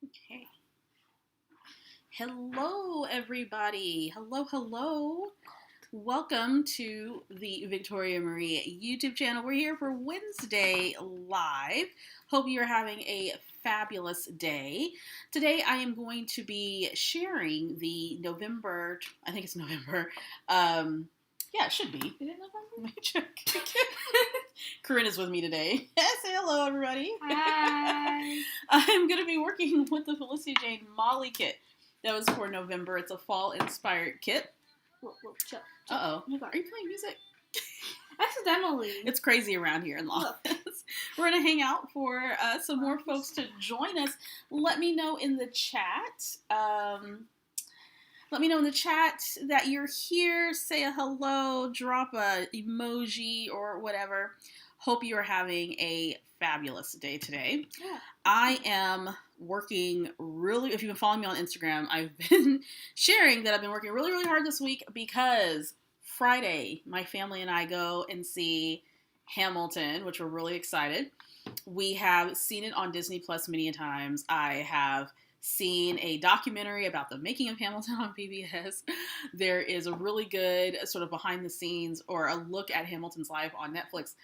Okay. Hello, everybody. Hello. Welcome to the Victoria Marie YouTube channel. We're here for Wednesday Live. Hope you're having a fabulous day. Today, I am going to be sharing the November, I think it's November. Yeah, it should be. Is it November? Let me check. Corinne is with me today. Say hello, everybody. Hi. I'm going to be working with the Felicity Jane Molly kit. That was for November. It's a fall-inspired kit. Whoa, chill. Uh-oh. Are you playing music? Accidentally. It's crazy around here in Los Angeles. We're going to hang out for some more folks to join us. Let me know in the chat. Let me know in the chat that you're here. Say a hello. Drop a emoji or whatever. Hope you are having a fabulous day today. Yeah. I am working really, if you've been following me on Instagram, I've been sharing that I've been working really, really hard this week because Friday, my family and I go and see Hamilton, which we're really excited. We have seen it on Disney Plus many times. I have seen a documentary about the making of Hamilton on PBS. There is a really good sort of behind the scenes or a look at Hamilton's life on Netflix.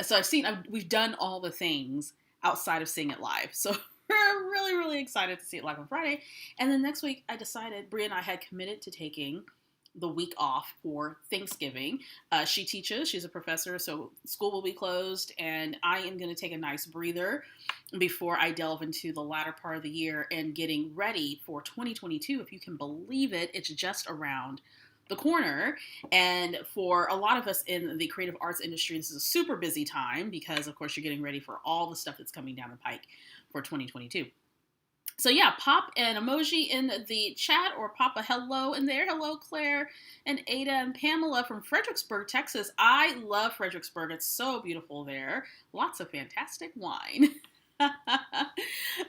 So we've done all the things outside of seeing it live. So we're really, really excited to see it live on Friday. And then next week, I decided, Brie and I had committed to taking the week off for Thanksgiving. She teaches, she's a professor, so school will be closed, and I am going to take a nice breather before I delve into the latter part of the year and getting ready for 2022. If you can believe it, it's just around the corner. And for a lot of us in the creative arts industry, this is a super busy time because, of course, you're getting ready for all the stuff that's coming down the pike for 2022. So yeah, pop an emoji in the chat or pop a hello in there. Hello, Claire and Ada and Pamela from Fredericksburg, Texas. I love Fredericksburg. It's so beautiful there. Lots of fantastic wine.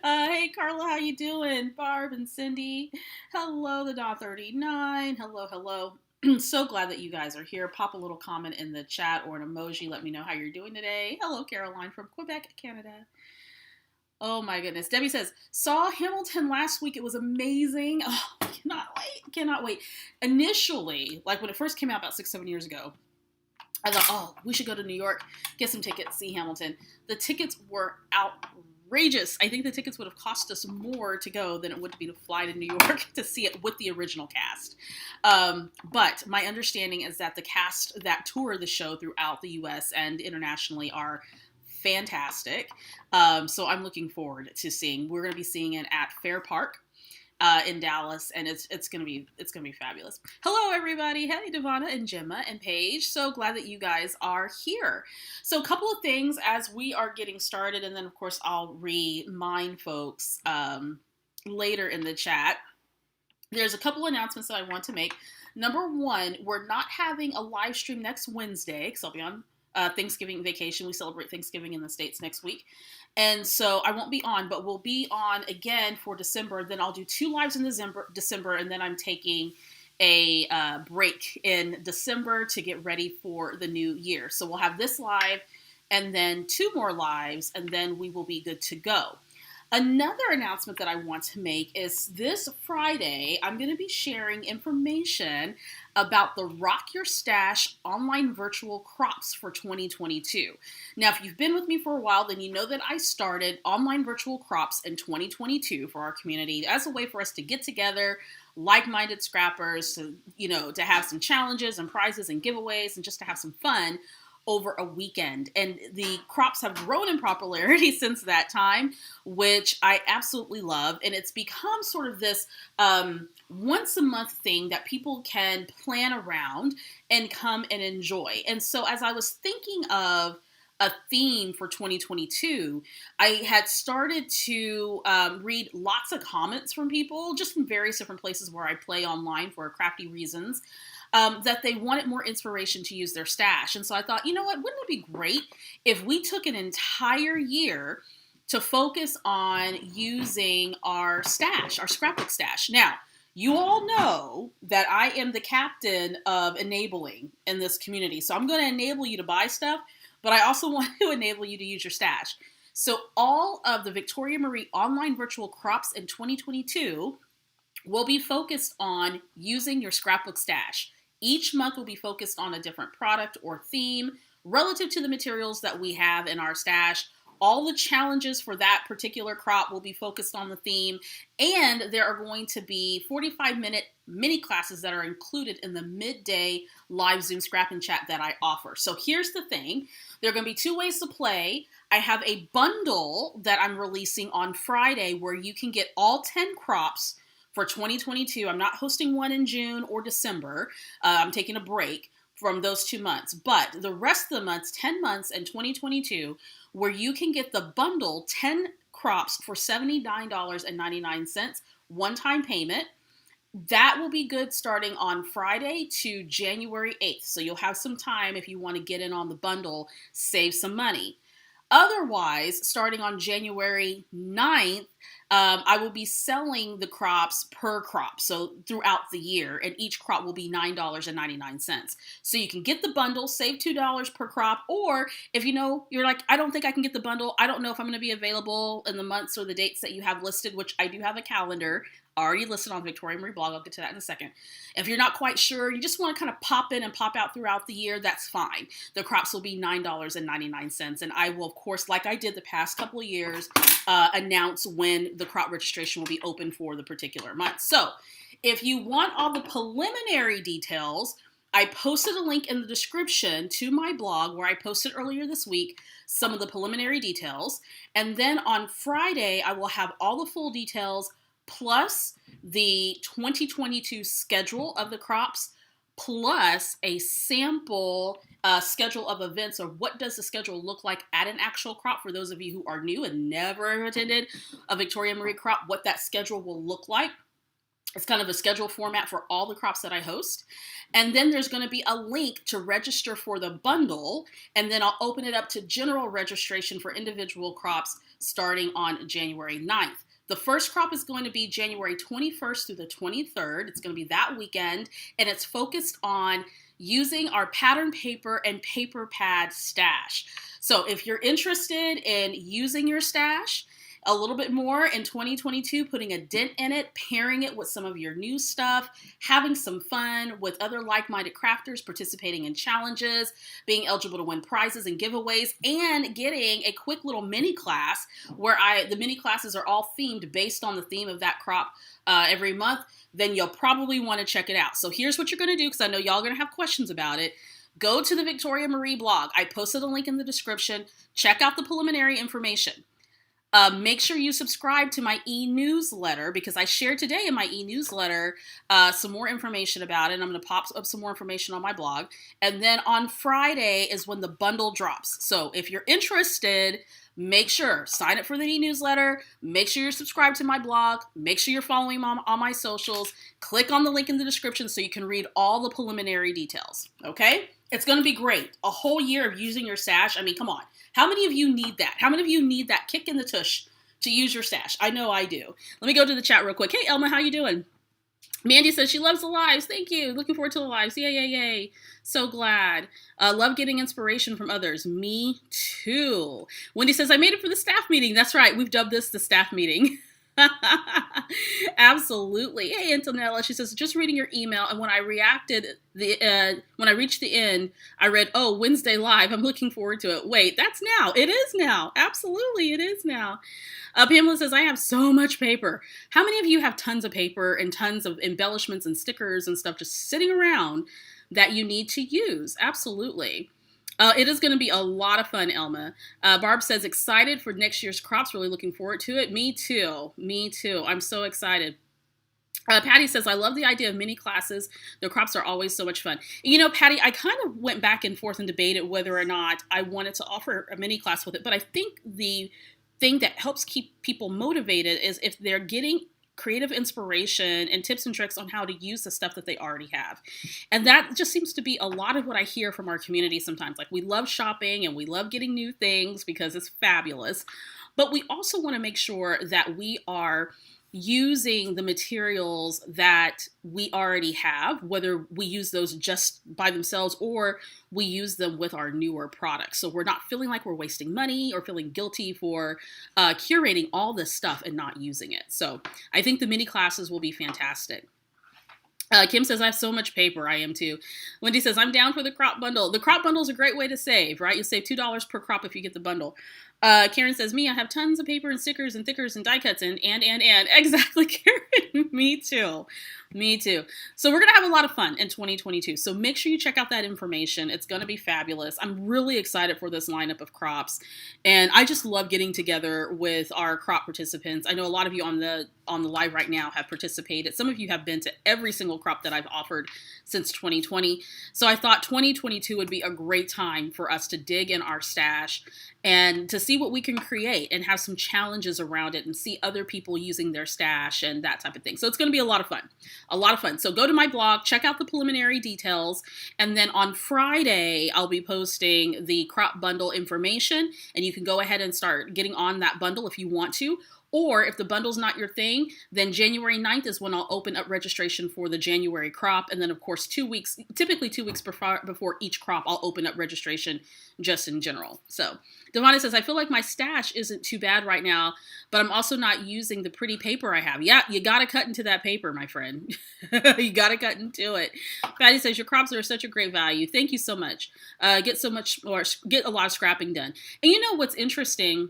Hey, Carla, how you doing? Barb and Cindy. Hello, the Dot 39. Hello. So glad that you guys are here. Pop a little comment in the chat or an emoji. Let me know how you're doing today. Hello, Caroline from Quebec, Canada. Oh my goodness. Debbie says, saw Hamilton last week. It was amazing. Oh, cannot wait. Initially, like when it first came out about 6-7 years ago, I thought, oh, we should go to New York, get some tickets, see Hamilton. The tickets were outrageous. I think the tickets would have cost us more to go than it would be to fly to New York to see it with the original cast. But my understanding is that the cast that tour the show throughout the U.S. and internationally are fantastic. So I'm looking forward to seeing. We're going to be seeing it at Fair Park in Dallas, and it's going to be fabulous. Hello, everybody. Hey, Devonna and Gemma and Paige. So glad that you guys are here. So a couple of things as we are getting started, and then of course I'll remind folks later in the chat. There's a couple announcements that I want to make. Number one, we're not having a live stream next Wednesday because I'll be on Thanksgiving vacation. We celebrate Thanksgiving in the States next week. And so I won't be on, but we'll be on again for December. Then I'll do 2 lives in December, and then I'm taking a break in December to get ready for the new year. So we'll have this live and then 2 more lives, and then we will be good to go. Another announcement that I want to make is this Friday, I'm going to be sharing information about the Rock Your Stash online virtual crops for 2022. Now, if you've been with me for a while, then you know that I started online virtual crops in 2022 for our community as a way for us to get together, like-minded scrappers, to have some challenges and prizes and giveaways and just to have some fun over a weekend. And the crops have grown in popularity since that time, which I absolutely love. And it's become sort of this once a month thing that people can plan around and come and enjoy. And so as I was thinking of a theme for 2022, I had started to read lots of comments from people just from various different places where I play online for crafty reasons. That they wanted more inspiration to use their stash. And so I thought, you know what, wouldn't it be great if we took an entire year to focus on using our stash, our scrapbook stash. Now, you all know that I am the captain of enabling in this community. So I'm going to enable you to buy stuff, but I also want to enable you to use your stash. So all of the Victoria Marie online virtual crops in 2022 will be focused on using your scrapbook stash. Each month will be focused on a different product or theme relative to the materials that we have in our stash. All the challenges for that particular crop will be focused on the theme, and there are going to be 45-minute mini classes that are included in the midday live Zoom scrap and chat that I offer. So here's the thing. There are going to be 2 ways to play. I have a bundle that I'm releasing on Friday where you can get all 10 crops for 2022. I'm not hosting one in June or December. I'm taking a break from those 2 months. But the rest of the months, 10 months in 2022, where you can get the bundle 10 crops for $79.99, one-time payment. That will be good starting on Friday to January 8th. So you'll have some time if you want to get in on the bundle, save some money. Otherwise, starting on January 9th, I will be selling the crops per crop, so throughout the year, and each crop will be $9.99. So you can get the bundle, save $2 per crop, or if you're like, I don't think I can get the bundle, I don't know if I'm going to be available in the months or the dates that you have listed, which I do have a calendar already listed on Victoria Marie blog. I'll get to that in a second. If you're not quite sure, you just want to kind of pop in and pop out throughout the year, that's fine. The crops will be $9.99. And I will, of course, like I did the past couple of years, announce when the crop registration will be open for the particular month. So if you want all the preliminary details, I posted a link in the description to my blog where I posted earlier this week some of the preliminary details. And then on Friday, I will have all the full details plus the 2022 schedule of the crops, plus a sample schedule of events, or what does the schedule look like at an actual crop for those of you who are new and never attended a Victoria Marie crop, what that schedule will look like. It's kind of a schedule format for all the crops that I host. And then there's going to be a link to register for the bundle, and then I'll open it up to general registration for individual crops starting on January 9th. The first crop is going to be January 21st through the 23rd. It's going to be that weekend, and it's focused on using our pattern paper and paper pad stash. So if you're interested in using your stash a little bit more in 2022, putting a dent in it, pairing it with some of your new stuff, having some fun with other like-minded crafters, participating in challenges, being eligible to win prizes and giveaways, and getting a quick little mini class where the mini classes are all themed based on the theme of that crop every month, then you'll probably want to check it out. So here's what you're going to do, because I know y'all are going to have questions about it. Go to the Victoria Marie blog. I posted a link in the description. Check out the preliminary information. Make sure you subscribe to my eNewsletter, because I shared today in my eNewsletter some more information about it. I'm going to pop up some more information on my blog. And then on Friday is when the bundle drops. So if you're interested, make sure, sign up for the eNewsletter, make sure you're subscribed to my blog, make sure you're following me on my socials, click on the link in the description so you can read all the preliminary details, okay? It's going to be great. A whole year of using your stash. I mean, come on. How many of you need that? How many of you need that kick in the tush to use your stash? I know I do. Let me go to the chat real quick. Hey, Elma, how you doing? Mandy says she loves the lives. Thank you. Looking forward to the lives. Yay, yay, yay. So glad. Love getting inspiration from others. Me too. Wendy says, I made it for the staff meeting. That's right. We've dubbed this the staff meeting. Absolutely. Hey, Antonella, she says, just reading your email, and when I reached the end, I read, oh, Wednesday live. I'm looking forward to it. Wait, that's now. It is now. Absolutely, it is now. Pamela says, I have so much paper. How many of you have tons of paper and tons of embellishments and stickers and stuff just sitting around that you need to use? Absolutely. It is going to be a lot of fun, Elma. Barb says, excited for next year's crops. Really looking forward to it. Me too. Me too. I'm so excited. Patty says, I love the idea of mini classes. The crops are always so much fun. You know, Patty, I kind of went back and forth and debated whether or not I wanted to offer a mini class with it. But I think the thing that helps keep people motivated is if they're getting creative inspiration and tips and tricks on how to use the stuff that they already have. And that just seems to be a lot of what I hear from our community sometimes. Like, we love shopping and we love getting new things because it's fabulous. But we also want to make sure that we are using the materials that we already have, whether we use those just by themselves or we use them with our newer products. So we're not feeling like we're wasting money or feeling guilty for curating all this stuff and not using it. So I think the mini classes will be fantastic. Kim says, I have so much paper. I am too. Wendy says, I'm down for the crop bundle. The crop bundle is a great way to save, right? You save $2 per crop if you get the bundle. Karen says, me, I have tons of paper and stickers and thickers and die cuts and. Exactly, Karen. Me too. Me too. So we're going to have a lot of fun in 2022. So make sure you check out that information. It's going to be fabulous. I'm really excited for this lineup of crops. And I just love getting together with our crop participants. I know a lot of you on the live right now have participated. Some of you have been to every single crop that I've offered since 2020. So I thought 2022 would be a great time for us to dig in our stash and to see what we can create and have some challenges around it and see other people using their stash and that type of thing. So it's going to be a lot of fun. A lot of fun. So go to my blog, check out the preliminary details, and then on Friday, I'll be posting the crop bundle information, and you can go ahead and start getting on that bundle if you want to. Or if the bundle's not your thing, then January 9th is when I'll open up registration for the January crop. And then, of course, typically 2 weeks before each crop, I'll open up registration just in general. So Devonna says, I feel like my stash isn't too bad right now, but I'm also not using the pretty paper I have. Yeah, you got to cut into that paper, my friend. You got to cut into it. Patty says, your crops are such a great value. Thank you so much. Get a lot of scrapping done. And you know what's interesting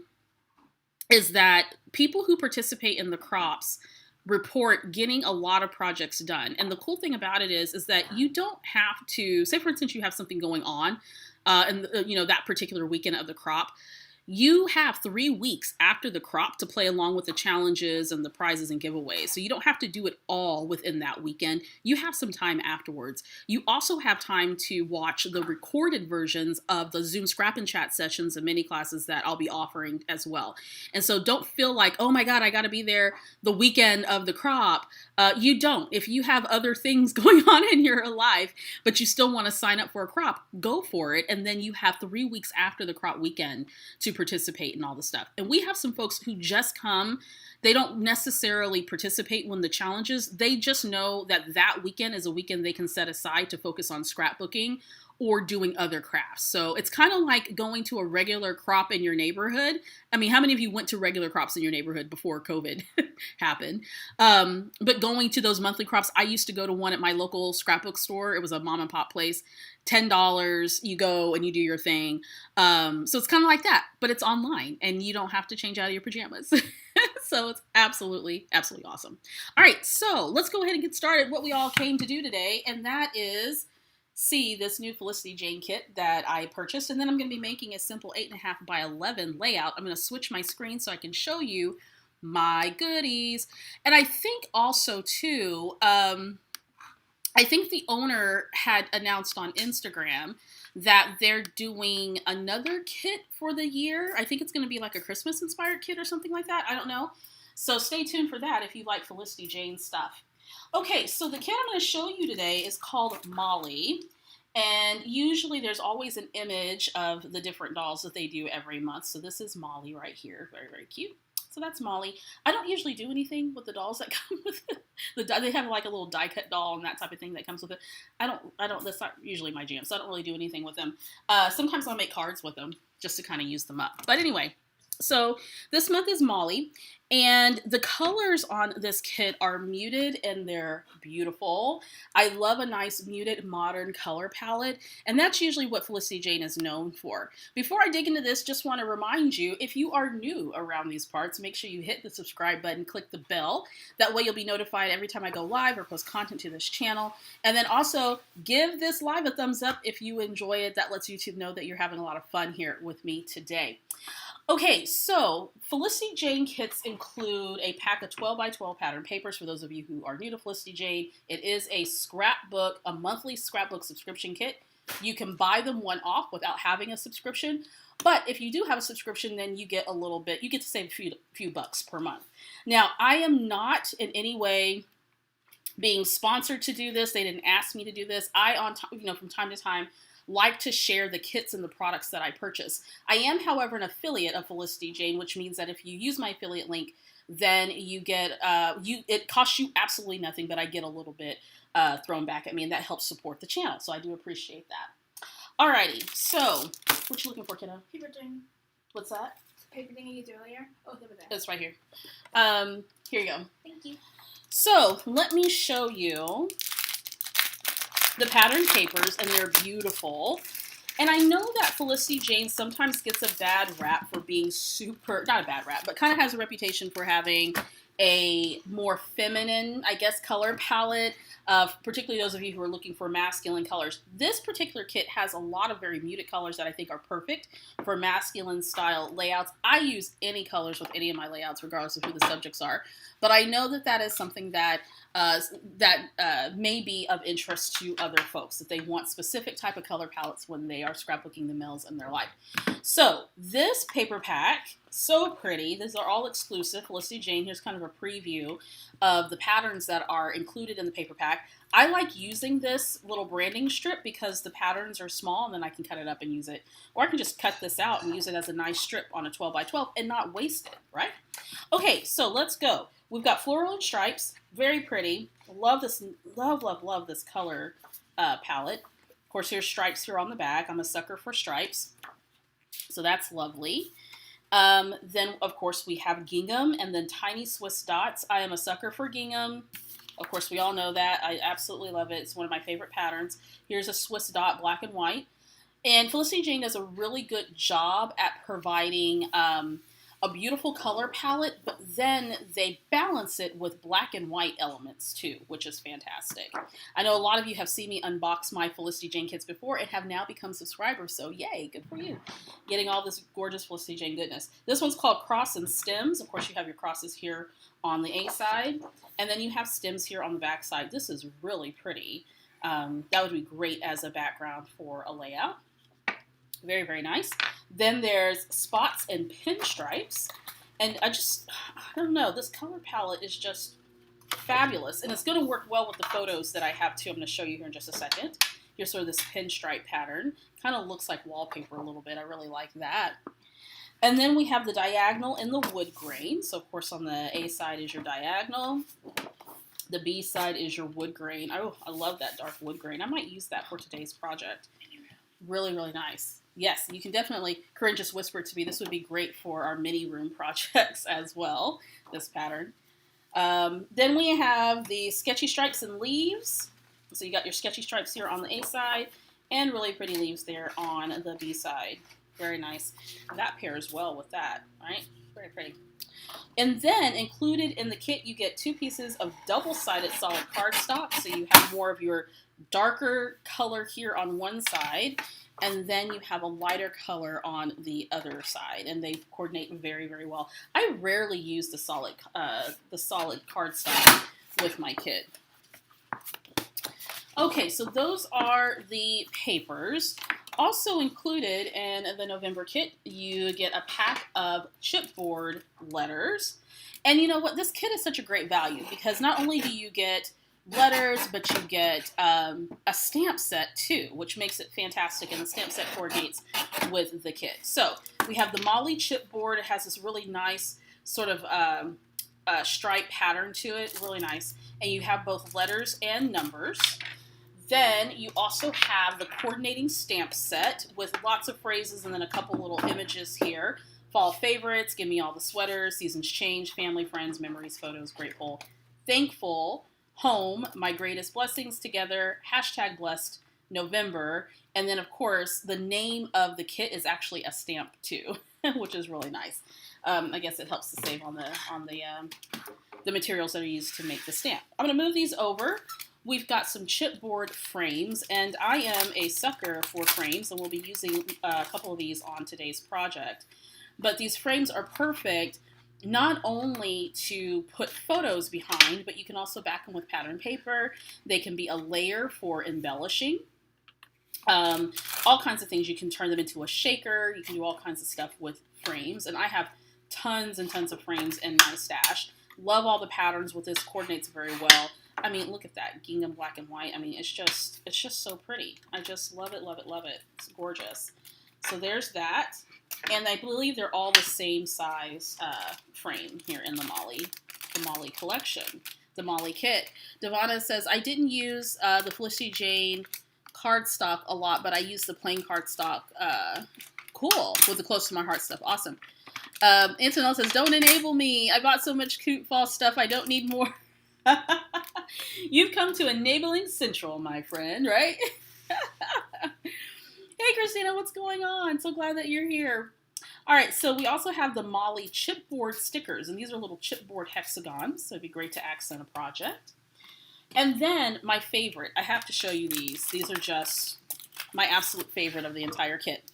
is that people who participate in the crops report getting a lot of projects done. And the cool thing about it is that you don't have to, say for instance, you have something going on and that particular weekend of the crop. You have 3 weeks after the crop to play along with the challenges and the prizes and giveaways. So you don't have to do it all within that weekend. You have some time afterwards. You also have time to watch the recorded versions of the Zoom Scrap and Chat sessions and mini classes that I'll be offering as well. And so don't feel like, oh my God, I got to be there the weekend of the crop. You don't. If you have other things going on in your life, but you still want to sign up for a crop, go for it. And then you have 3 weeks after the crop weekend to participate in all the stuff. And we have some folks who just come. They don't necessarily participate when the challenges. They just know that weekend is a weekend they can set aside to focus on scrapbooking or doing other crafts. So it's kind of like going to a regular crop in your neighborhood. I mean, how many of you went to regular crops in your neighborhood before COVID happened? But going to those monthly crops, I used to go to one at my local scrapbook store. It was a mom and pop place. $10, you go and you do your thing. So it's kind of like that, but it's online and you don't have to change out of your pajamas. So it's absolutely, absolutely awesome. All right, so let's go ahead and get started what we all came to do today, and that is see this new Felicity Jane kit that I purchased, and then I'm going to be making a simple 8.5 by 11 layout. I'm going to switch my screen so I can show you my goodies. And I think also too, I think the owner had announced on Instagram that they're doing another kit for the year. I think it's going to be like a Christmas inspired kit or something like that. I don't know. So stay tuned for that if you like Felicity Jane stuff. Okay, so the kit I'm going to show you today is called Molly, and usually there's always an image of the different dolls that they do every month. So this is Molly right here, very, very cute. So that's Molly. I don't usually do anything with the dolls that come with it. They have like a little die cut doll and that type of thing that comes with it. I don't, that's not usually my jam, so I don't really do anything with them. Sometimes I'll make cards with them just to kind of use them up. But anyway, so this month is Molly, and the colors on this kit are muted and they're beautiful. I love a nice muted modern color palette, and that's usually what Felicity Jane is known for. Before I dig into this, just want to remind you, if you are new around these parts, make sure you hit the subscribe button, click the bell. That way you'll be notified every time I go live or post content to this channel. And then also give this live a thumbs up if you enjoy it. That lets YouTube know that you're having a lot of fun here with me today. Okay, so Felicity Jane kits include a pack of 12 by 12 pattern papers. For those of you who are new to Felicity Jane, it is a scrapbook, a monthly scrapbook subscription kit. You can buy them one off without having a subscription. But if you do have a subscription, then you get a little bit, you get to save a few bucks per month. Now, I am not in any way being sponsored to do this. They didn't ask me to do this. From time to time, like to share the kits and the products that I purchase. I am, however, an affiliate of Felicity Jane, which means that if you use my affiliate link, then you get, it costs you absolutely nothing, but I get a little bit thrown back at me, and that helps support the channel. So I do appreciate that. Alrighty, so what you looking for, kiddo? Paper thing. What's that? Paper thing you used earlier. Oh, over there. It's right here. Here you go. Thank you. So let me show you the pattern papers, and they're beautiful. And I know that Felicity Jane sometimes gets a bad rap for being not a bad rap, but kind of has a reputation for having a more feminine, I guess, color palette, particularly those of you who are looking for masculine colors. This particular kit has a lot of very muted colors that I think are perfect for masculine style layouts. I use any colors with any of my layouts, regardless of who the subjects are. But I know that that is something that may be of interest to other folks, that they want specific type of color palettes when they are scrapbooking the males in their life. So this paper pack, so pretty. These are all exclusive. Felicity Jane, here's kind of a preview of the patterns that are included in the paper pack. I like using this little branding strip because the patterns are small, and then I can cut it up and use it. Or I can just cut this out and use it as a nice strip on a 12 by 12 and not waste it, right? Okay, so let's go. We've got floral and stripes, very pretty. Love this, love this color palette. Of course, here's stripes here on the back. I'm a sucker for stripes, so that's lovely. Then, of course, we have gingham and then tiny Swiss dots. I am a sucker for gingham. Of course, we all know that. I absolutely love it. It's one of my favorite patterns. Here's a Swiss dot, black and white. And Felicity Jane does a really good job at providing a beautiful color palette, but then they balance it with black and white elements too, which is fantastic. I know a lot of you have seen me unbox my Felicity Jane kits before and have now become subscribers, so yay, good for you. Getting all this gorgeous Felicity Jane goodness. This one's called Cross and Stems. Of course, you have your crosses here on the A side, and then you have stems here on the back side. This is really pretty. That would be great as a background for a layout. Very, very nice. Then there's spots and pinstripes. And I don't know, this color palette is just fabulous. And it's going to work well with the photos that I have too. I'm going to show you here in just a second. Here's sort of this pinstripe pattern. Kind of looks like wallpaper a little bit. I really like that. And then we have the diagonal in the wood grain. So of course on the A side is your diagonal. The B side is your wood grain. Oh, I love that dark wood grain. I might use that for today's project. Really, really nice. Yes, you can definitely, Corinne just whispered to me, this would be great for our mini room projects as well, this pattern. Then we have the sketchy stripes and leaves. So you got your sketchy stripes here on the A side and really pretty leaves there on the B side. Very nice. That pairs well with that, right? Very pretty. And then included in the kit, you get 2 pieces of double-sided solid cardstock. So you have more of your darker color here on one side, and then you have a lighter color on the other side, and they coordinate very, very well. I rarely use the solid cardstock with my kit. Okay, so those are the papers. Also included in the November kit, you get a pack of chipboard letters. And you know what? This kit is such a great value because not only do you get letters, but you get a stamp set too, which makes it fantastic, and the stamp set coordinates with the kit. So we have the Molly chipboard. It has this really nice sort of stripe pattern to it, really nice. And you have both letters and numbers. Then you also have the coordinating stamp set with lots of phrases and then a couple little images here. Fall favorites, give me all the sweaters, seasons change, family, friends, memories, photos, grateful, thankful, home, my greatest blessings together, hashtag blessed November. And then, of course, the name of the kit is actually a stamp too, which is really nice. I guess it helps to save on the materials that are used to make the stamp. I'm going to move these over. We've got some chipboard frames, and I am a sucker for frames, and we'll be using a couple of these on today's project. But these frames are perfect not only to put photos behind, but you can also back them with pattern paper. They can be a layer for embellishing. All kinds of things. You can turn them into a shaker. You can do all kinds of stuff with frames, and I have tons and tons of frames in my stash. Love all the patterns with this. Coordinates very well. I mean, look at that gingham black and white. I mean, it's just so pretty. I just love it, love it, love it. It's gorgeous. So there's that. And I believe they're all the same size frame here in the Molly collection, the Molly kit. Devonna says, I didn't use the Felicity Jane cardstock a lot, but I used the plain cardstock. Cool, with the close to my heart stuff. Awesome. Antonella says, don't enable me. I bought so much cute fall stuff. I don't need more. You've come to Enabling Central, my friend, right? Hey, Christina, what's going on? So glad that you're here. All right, so we also have the Molly chipboard stickers, and these are little chipboard hexagons, so it'd be great to accent a project. And then my favorite, I have to show you these. These are just my absolute favorite of the entire kit.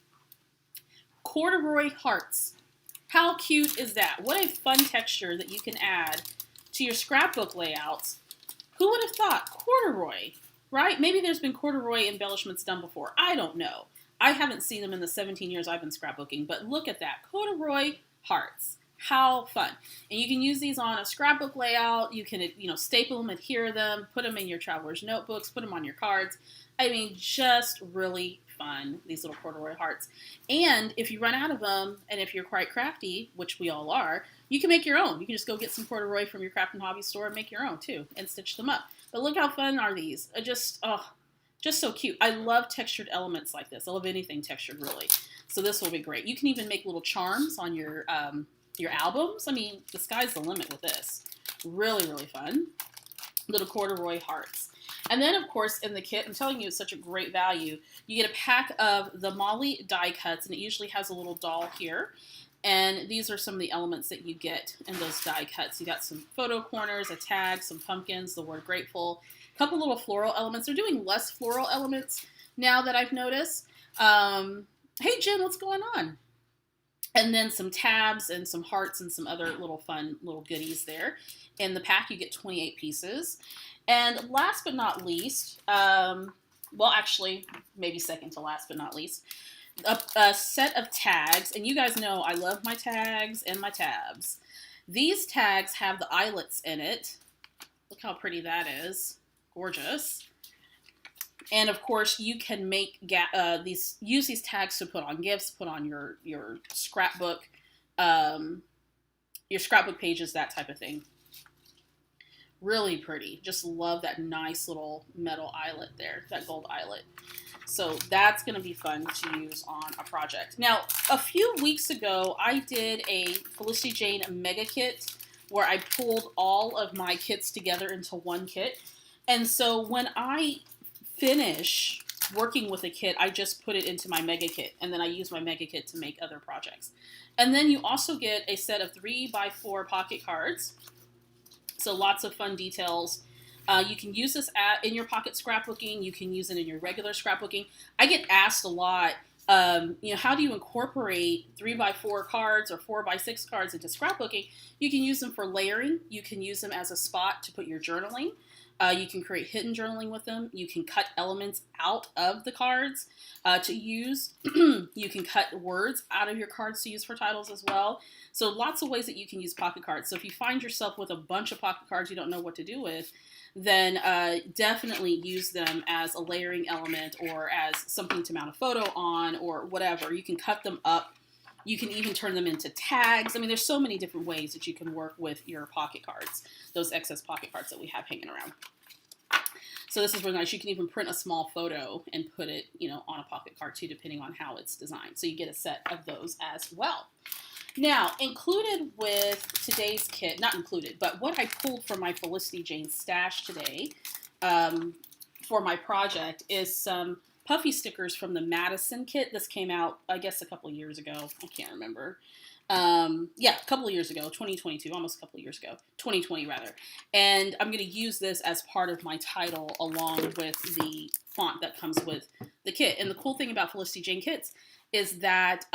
Corduroy hearts. How cute is that? What a fun texture that you can add to your scrapbook layouts. Who would have thought? Corduroy, right? Maybe there's been corduroy embellishments done before. I don't know. I haven't seen them in the 17 years I've been scrapbooking, but look at that. Corduroy hearts. How fun. And you can use these on a scrapbook layout. You can, staple them, adhere them, put them in your traveler's notebooks, put them on your cards. I mean, just really fun, these little corduroy hearts. And if you run out of them, and if you're quite crafty, which we all are, you can make your own. You can just go get some corduroy from your craft and hobby store and make your own too, and stitch them up. But look how fun are these. Just so cute. I love textured elements like this. I love anything textured, really. So this will be great. You can even make little charms on your albums. I mean, the sky's the limit with this. Really, really fun. Little corduroy hearts. And then, of course, in the kit, I'm telling you, it's such a great value. You get a pack of the Molly die cuts, and it usually has a little doll here. And these are some of the elements that you get in those die cuts. You got some photo corners, a tag, some pumpkins, the word grateful, a couple little floral elements. They're doing less floral elements now that I've noticed. Hey, Jen, what's going on? And then some tabs and some hearts and some other little fun little goodies there. In the pack, you get 28 pieces. And last but not least, well, actually, maybe second to last but not least, a set of tags. And you guys know I love my tags and my tabs. These tags have the eyelets in it. Look how pretty that is. Gorgeous. And of course, you can make use these tags to put on gifts, put on your scrapbook pages, that type of thing. Really pretty. Just love that nice little metal eyelet there, that gold eyelet. So that's going to be fun to use on a project. Now, a few weeks ago, I did a Felicity Jane mega kit where I pulled all of my kits together into one kit. And so when I finish working with a kit, I just put it into my mega kit, and then I use my mega kit to make other projects. And then you also get a set of 3x4 pocket cards. So lots of fun details. You can use this in your pocket scrapbooking. You can use it in your regular scrapbooking. I get asked a lot, how do you incorporate 3x4 cards or 4x6 cards into scrapbooking? You can use them for layering. You can use them as a spot to put your journaling. You can create hidden journaling with them. You can cut elements out of the cards to use. You can cut words out of your cards to use for titles as well. So lots of ways that you can use pocket cards. So if you find yourself with a bunch of pocket cards you don't know what to do with, then definitely use them as a layering element or as something to mount a photo on or whatever. You can cut them up. You can even turn them into tags. I mean, there's so many different ways that you can work with your pocket cards, those excess pocket cards that we have hanging around. So this is really nice. You can even print a small photo and put it, on a pocket card too, depending on how it's designed. So you get a set of those as well. Now, included with today's kit, not included, but what I pulled from my Felicity Jane stash today for my project is some puffy stickers from the Madison kit. This came out, I guess, a couple of years ago. I can't remember. Yeah, a couple of years ago, 2022, almost a couple of years ago, 2020 rather. And I'm going to use this as part of my title along with the font that comes with the kit. And the cool thing about Felicity Jane kits is that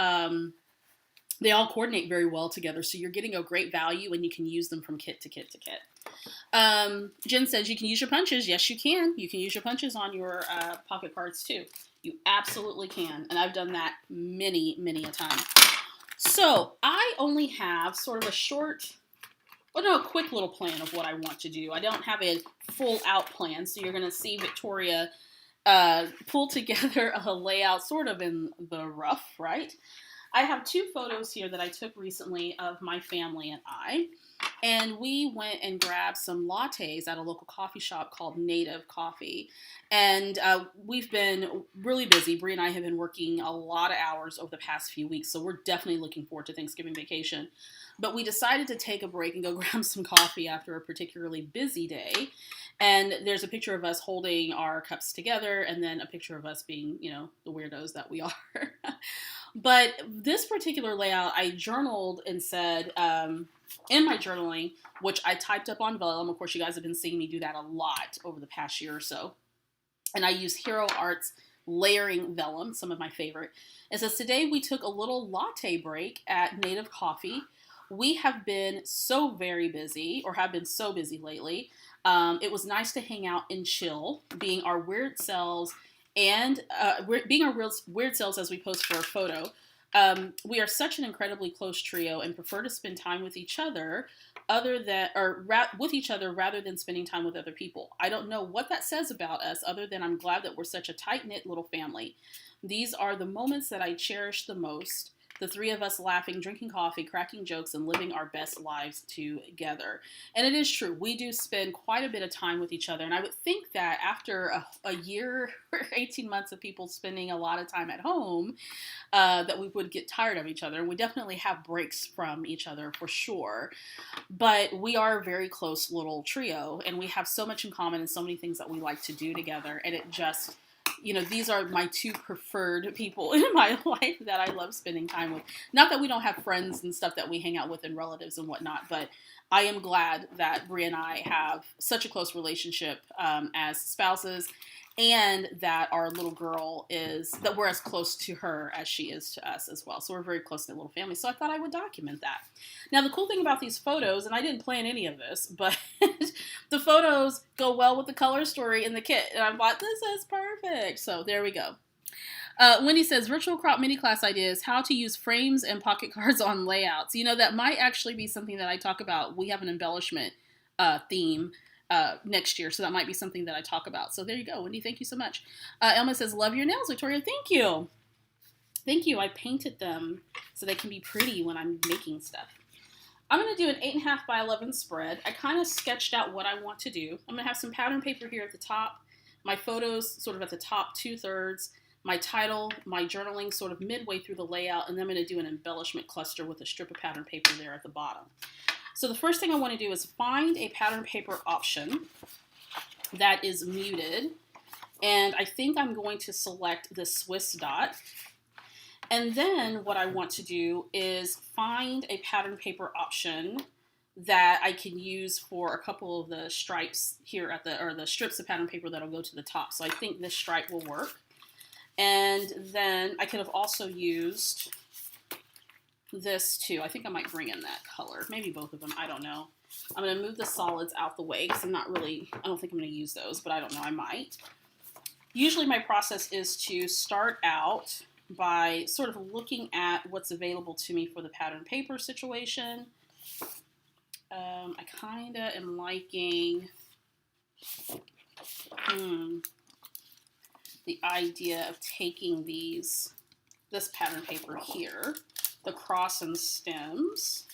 they all coordinate very well together. So you're getting a great value and you can use them from kit to kit to kit. Jen says you can use your punches. Yes, you can. You can use your punches on your pocket cards too. You absolutely can. And I've done that many, many a time. So I only have sort of a quick little plan of what I want to do. I don't have a full out plan. So you're going to see Victoria pulled together a layout sort of in the rough, right? I have two photos here that I took recently of my family and I. And we went and grabbed some lattes at a local coffee shop called Native Coffee. And we've been really busy. Bree and I have been working a lot of hours over the past few weeks. So we're definitely looking forward to Thanksgiving vacation. But we decided to take a break and go grab some coffee after a particularly busy day. And there's a picture of us holding our cups together, and then a picture of us being, the weirdos that we are. But this particular layout, I journaled and said, in my journaling, which I typed up on vellum. Of course, you guys have been seeing me do that a lot over the past year or so. And I use Hero Art's layering vellum, some of my favorite. It says, today we took a little latte break at Native Coffee. We have been so very busy, or have been so busy lately. It was nice to hang out and chill, being our weird selves and being our weird selves as we post for a photo. We are such an incredibly close trio and prefer to spend time with each other with each other rather than spending time with other people. I don't know what that says about us other than I'm glad that we're such a tight-knit little family. These are the moments that I cherish the most. The three of us laughing, drinking coffee, cracking jokes, and living our best lives together. And it is true. We do spend quite a bit of time with each other. And I would think that after a year or 18 months of people spending a lot of time at home, that we would get tired of each other. And we definitely have breaks from each other for sure. But we are a very close little trio. And we have so much in common and so many things that we like to do together. And it just... these are my two preferred people in my life that I love spending time with. Not that we don't have friends and stuff that we hang out with and relatives and whatnot, but I am glad that Brie and I have such a close relationship as spouses, and that our little girl that we're as close to her as she is to us as well. So we're a very close-knit little family. So I thought I would document that. Now, the cool thing about these photos, and I didn't plan any of this, but the photos go well with the color story in the kit. And I'm like, this is perfect. So there we go. Wendy says, virtual crop mini class ideas, how to use frames and pocket cards on layouts. That might actually be something that I talk about. We have an embellishment theme next year, so that might be something that I talk about. So there you go, Wendy. Thank you so much. Elma says, love your nails, Victoria. Thank you. Thank you. I painted them so they can be pretty when I'm making stuff. I'm going to do an 8.5 by 11 spread. I kind of sketched out what I want to do. I'm going to have some pattern paper here at the top, my photos sort of at the top 2/3, my title, my journaling sort of midway through the layout, and then I'm going to do an embellishment cluster with a strip of pattern paper there at the bottom. So the first thing I want to do is find a pattern paper option that is muted. And I think I'm going to select the Swiss dot. And then what I want to do is find a pattern paper option that I can use for a couple of the stripes here or the strips of pattern paper that'll go to the top. So I think this stripe will work. And then I could have also used this too. I think I might bring in that color. Maybe both of them. I don't know. I'm going to move the solids out the way because I don't think I'm going to use those, but I don't know. I might. Usually my process is to start out by sort of looking at what's available to me for the pattern paper situation. I kind of am liking the idea of taking this pattern paper here, the cross and stems.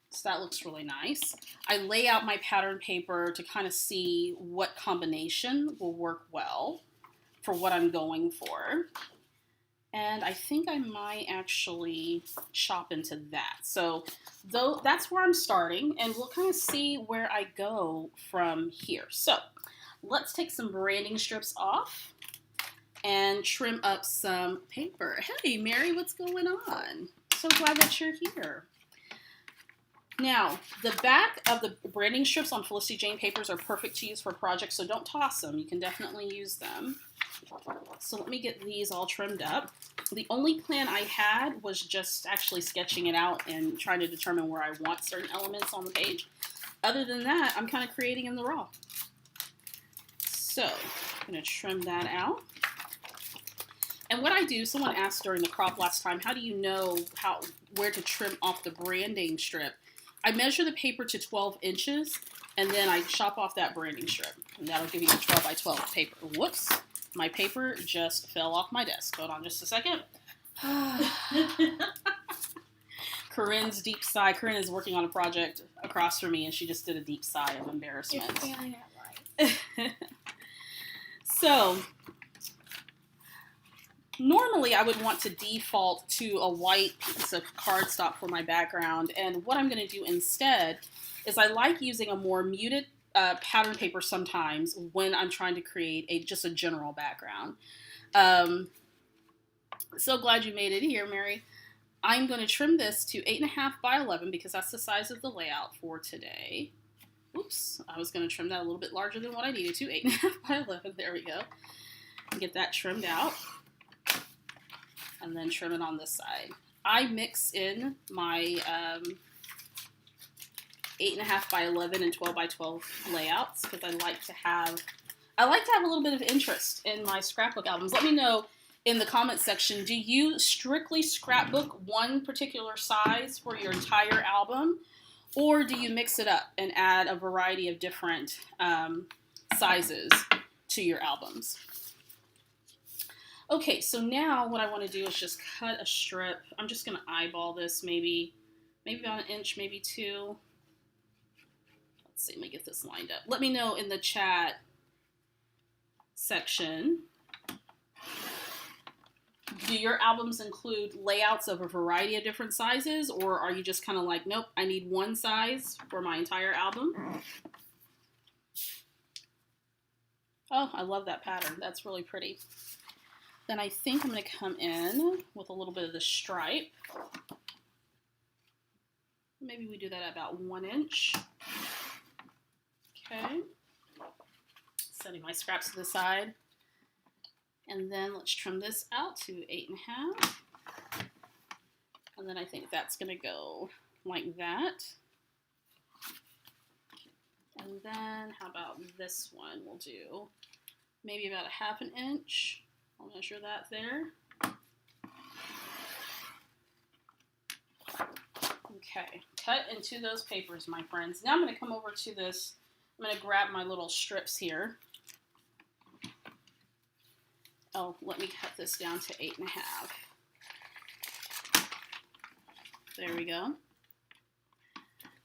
So that looks really nice. I lay out my pattern paper to kind of see what combination will work well for what I'm going for. And I think I might actually chop into that. So that's where I'm starting, and we'll kind of see where I go from here. So let's take some branding strips off and trim up some paper. Hey, Mary, what's going on? So glad that you're here. Now, the back of the branding strips on Felicity Jane papers are perfect to use for projects, so don't toss them. You can definitely use them. So let me get these all trimmed up. The only plan I had was just actually sketching it out and trying to determine where I want certain elements on the page. Other than that, I'm kind of creating in the raw. So I'm going to trim that out. And what I do, someone asked during the crop last time, how do you know where to trim off the branding strip? I measure the paper to 12 inches, and then I chop off that branding strip. And that'll give you a 12 by 12 paper. Whoops. My paper just fell off my desk. Hold on just a second. Corinne's deep sigh. Corinne is working on a project across from me, and she just did a deep sigh of embarrassment. You're feeling it right. So, normally I would want to default to a white piece of cardstock for my background, and what I'm going to do instead is I like using a more muted pattern paper sometimes when I'm trying to create just a general background. So glad you made it here, Mary. I'm going to trim this to 8.5 by 11 because that's the size of the layout for today. Oops, I was going to trim that a little bit larger than what I needed to. 8.5 by 11, there we go. Get that trimmed out. And then trim it on this side. I mix in my 8.5 by 11 and 12 by 12 layouts because I like to have a little bit of interest in my scrapbook albums. Let me know in the comment section, do you strictly scrapbook one particular size for your entire album, or do you mix it up and add a variety of different sizes to your albums? Okay, so now what I want to do is just cut a strip. I'm just going to eyeball this, maybe about 1 inch, maybe 2. Let's see, let me get this lined up. Let me know in the chat section, do your albums include layouts of a variety of different sizes, or are you just kind of like, nope, I need one size for my entire album? Oh, I love that pattern. That's really pretty. Then I think I'm going to come in with a little bit of the stripe. Maybe we do that at about 1 inch. Okay. Setting my scraps to the side. And then let's trim this out to 8.5. And then I think that's going to go like that. And then how about this one? We'll do maybe about 1/2 inch. I'll measure that there. Okay, cut into those papers, my friends. Now I'm going to come over to this. I'm going to grab my little strips here. Oh, let me cut this down to 8.5. There we go.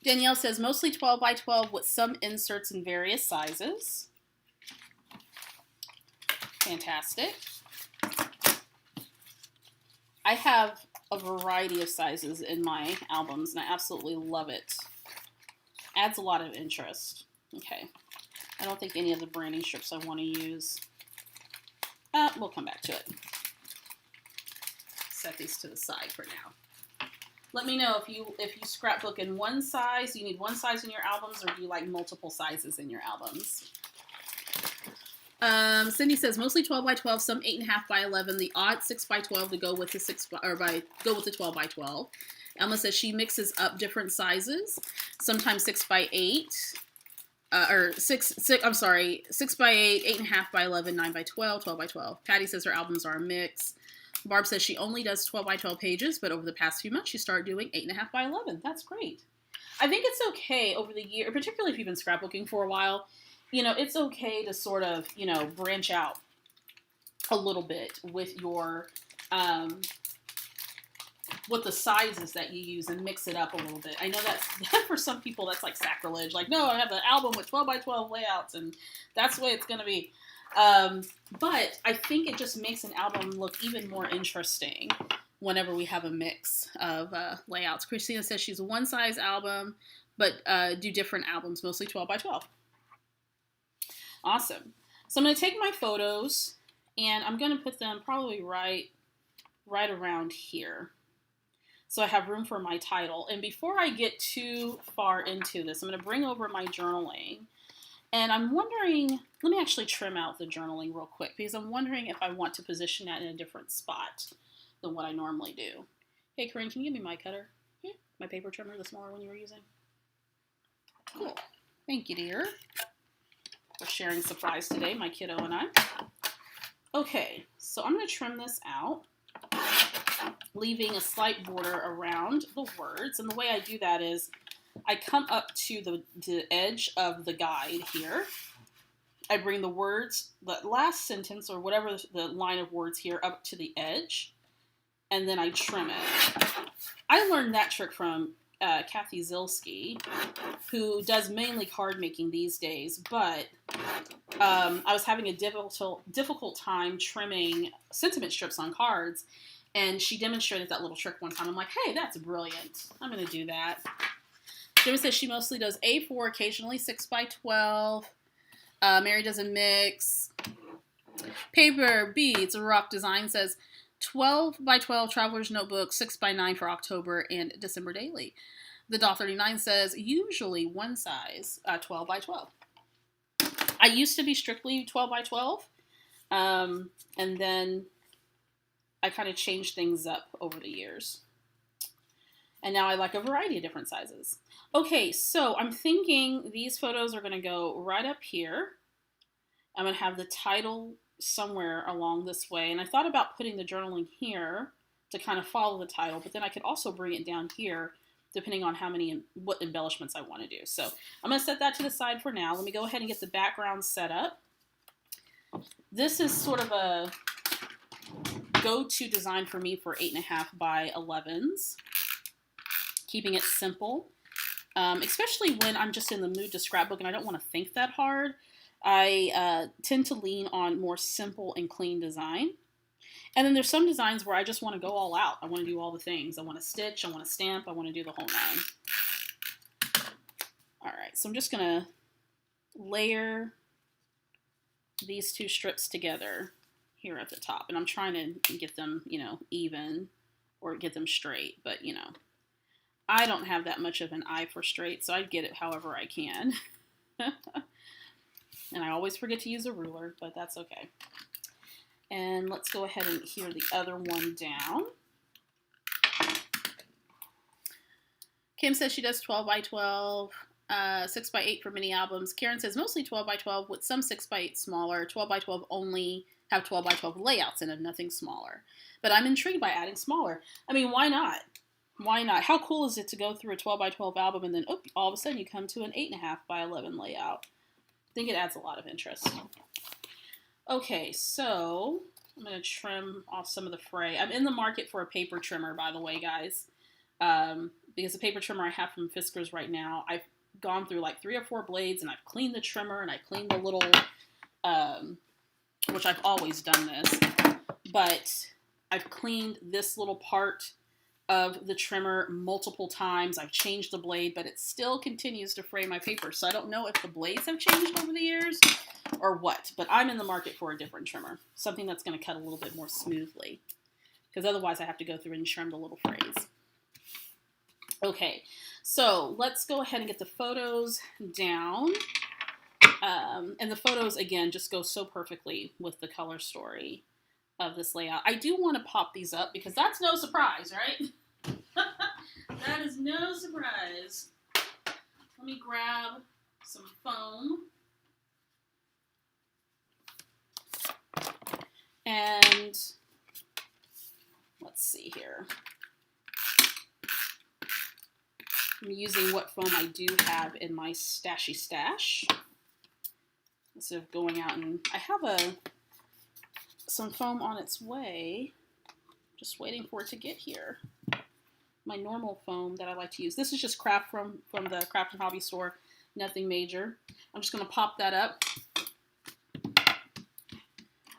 Danielle says mostly 12 by 12 with some inserts in various sizes. Fantastic. I have a variety of sizes in my albums, and I absolutely love it. Adds a lot of interest. Okay. I don't think any of the branding strips I want to use. We'll come back to it. Set these to the side for now. Let me know if you scrapbook in one size, you need one size in your albums, or do you like multiple sizes in your albums? Cindy says mostly 12 by 12, some 8.5 by 11, the odd 6 by 12 to go with the go with the 12 by 12. Emma says she mixes up different sizes, sometimes 6 by 8, or 6 by 8, 8.5 by 11, 9 by 12, 12 by 12. Patty says her albums are a mix. Barb says she only does 12 by 12 pages, but over the past few months she started doing 8.5 by 11. That's great. I think it's okay over the year, particularly if you've been scrapbooking for a while, you know, it's okay to sort of, you know, branch out a little bit with your, with the sizes that you use and mix it up a little bit. I know that's, for some people, that's like sacrilege. Like, no, I have an album with 12 by 12 layouts and that's the way it's going to be. But I think it just makes an album look even more interesting whenever we have a mix of layouts. Christina says she's a one size album, but do different albums, mostly 12 by 12. Awesome. So I'm going to take my photos and I'm going to put them probably right around here. So I have room for my title. And before I get too far into this, I'm going to bring over my journaling. And I'm wondering, let me actually trim out the journaling real quick because I'm wondering if I want to position that in a different spot than what I normally do. Hey, Corinne, can you give me my cutter? Yeah, my paper trimmer, the smaller one you were using. Cool. Thank you, dear. We're sharing supplies today, my kiddo and I. Okay, so I'm going to trim this out, leaving a slight border around the words. And the way I do that is I come up to the edge of the guide here, I bring the words, the last sentence or whatever the line of words here, up to the edge, and then I trim it. I learned that trick from Kathy Zilski, who does mainly card making these days, but I was having a difficult time trimming sentiment strips on cards, and she demonstrated that little trick one time. I'm like, hey, that's brilliant. I'm going to do that. Jim says she mostly does A4, occasionally 6x12. Mary does a mix. Paper Beats Rock Design says 12x12 Traveler's Notebook, 6x9 for October and December daily. The Doll 39 says usually one size, 12x12. I used to be strictly 12x12, and then I kind of changed things up over the years. And now I like a variety of different sizes. Okay, so I'm thinking these photos are going to go right up here. I'm going to have the title somewhere along this way. And I thought about putting the journaling here to kind of follow the title, but then I could also bring it down here depending on what embellishments I want to do. So I'm going to set that to the side for now. Let me go ahead and get the background set up. This is sort of a go-to design for me for 8.5 by 11s. Keeping it simple, especially when I'm just in the mood to scrapbook and I don't want to think that hard. I tend to lean on more simple and clean design. And then there's some designs where I just want to go all out. I want to do all the things. I want to stitch, I want to stamp, I want to do the whole nine. All right, so I'm just going to layer these two strips together here at the top. And I'm trying to get them, even or get them straight, but, I don't have that much of an eye for straight, so I get it however I can. And I always forget to use a ruler, but that's okay. And let's go ahead and hear the other one down. Kim says she does 12x12, 6x8 for mini albums. Karen says mostly 12x12 with some 6x8 smaller. 12x12 only have 12x12 layouts in it, nothing smaller. But I'm intrigued by adding smaller. I mean, why not? Why not? How cool is it to go through a 12x12 album and then all of a sudden you come to an 8.5 by 11 layout? I think it adds a lot of interest. Okay, so I'm going to trim off some of the fray. I'm in the market for a paper trimmer, by the way, guys. Because the paper trimmer I have from Fiskars right now, I've gone through like 3 or 4 blades and I've cleaned the trimmer and I cleaned the little, which I've always done this, but I've cleaned this little part of the trimmer multiple times. I've changed the blade, but it still continues to fray my paper. So I don't know if the blades have changed over the years or what, but I'm in the market for a different trimmer. Something that's going to cut a little bit more smoothly, because otherwise I have to go through and trim the little frays. Okay, so let's go ahead and get the photos down. And the photos, again, just go so perfectly with the color story of this layout. I do want to pop these up because that's no surprise, right? That is no surprise. Let me grab some foam. And let's see here. I'm using what foam I do have in my stashy stash. Instead of going out and I have some foam on its way. Just waiting for it to get here. My normal foam that I like to use. This is just craft from the Craft and Hobby store. Nothing major. I'm just going to pop that up.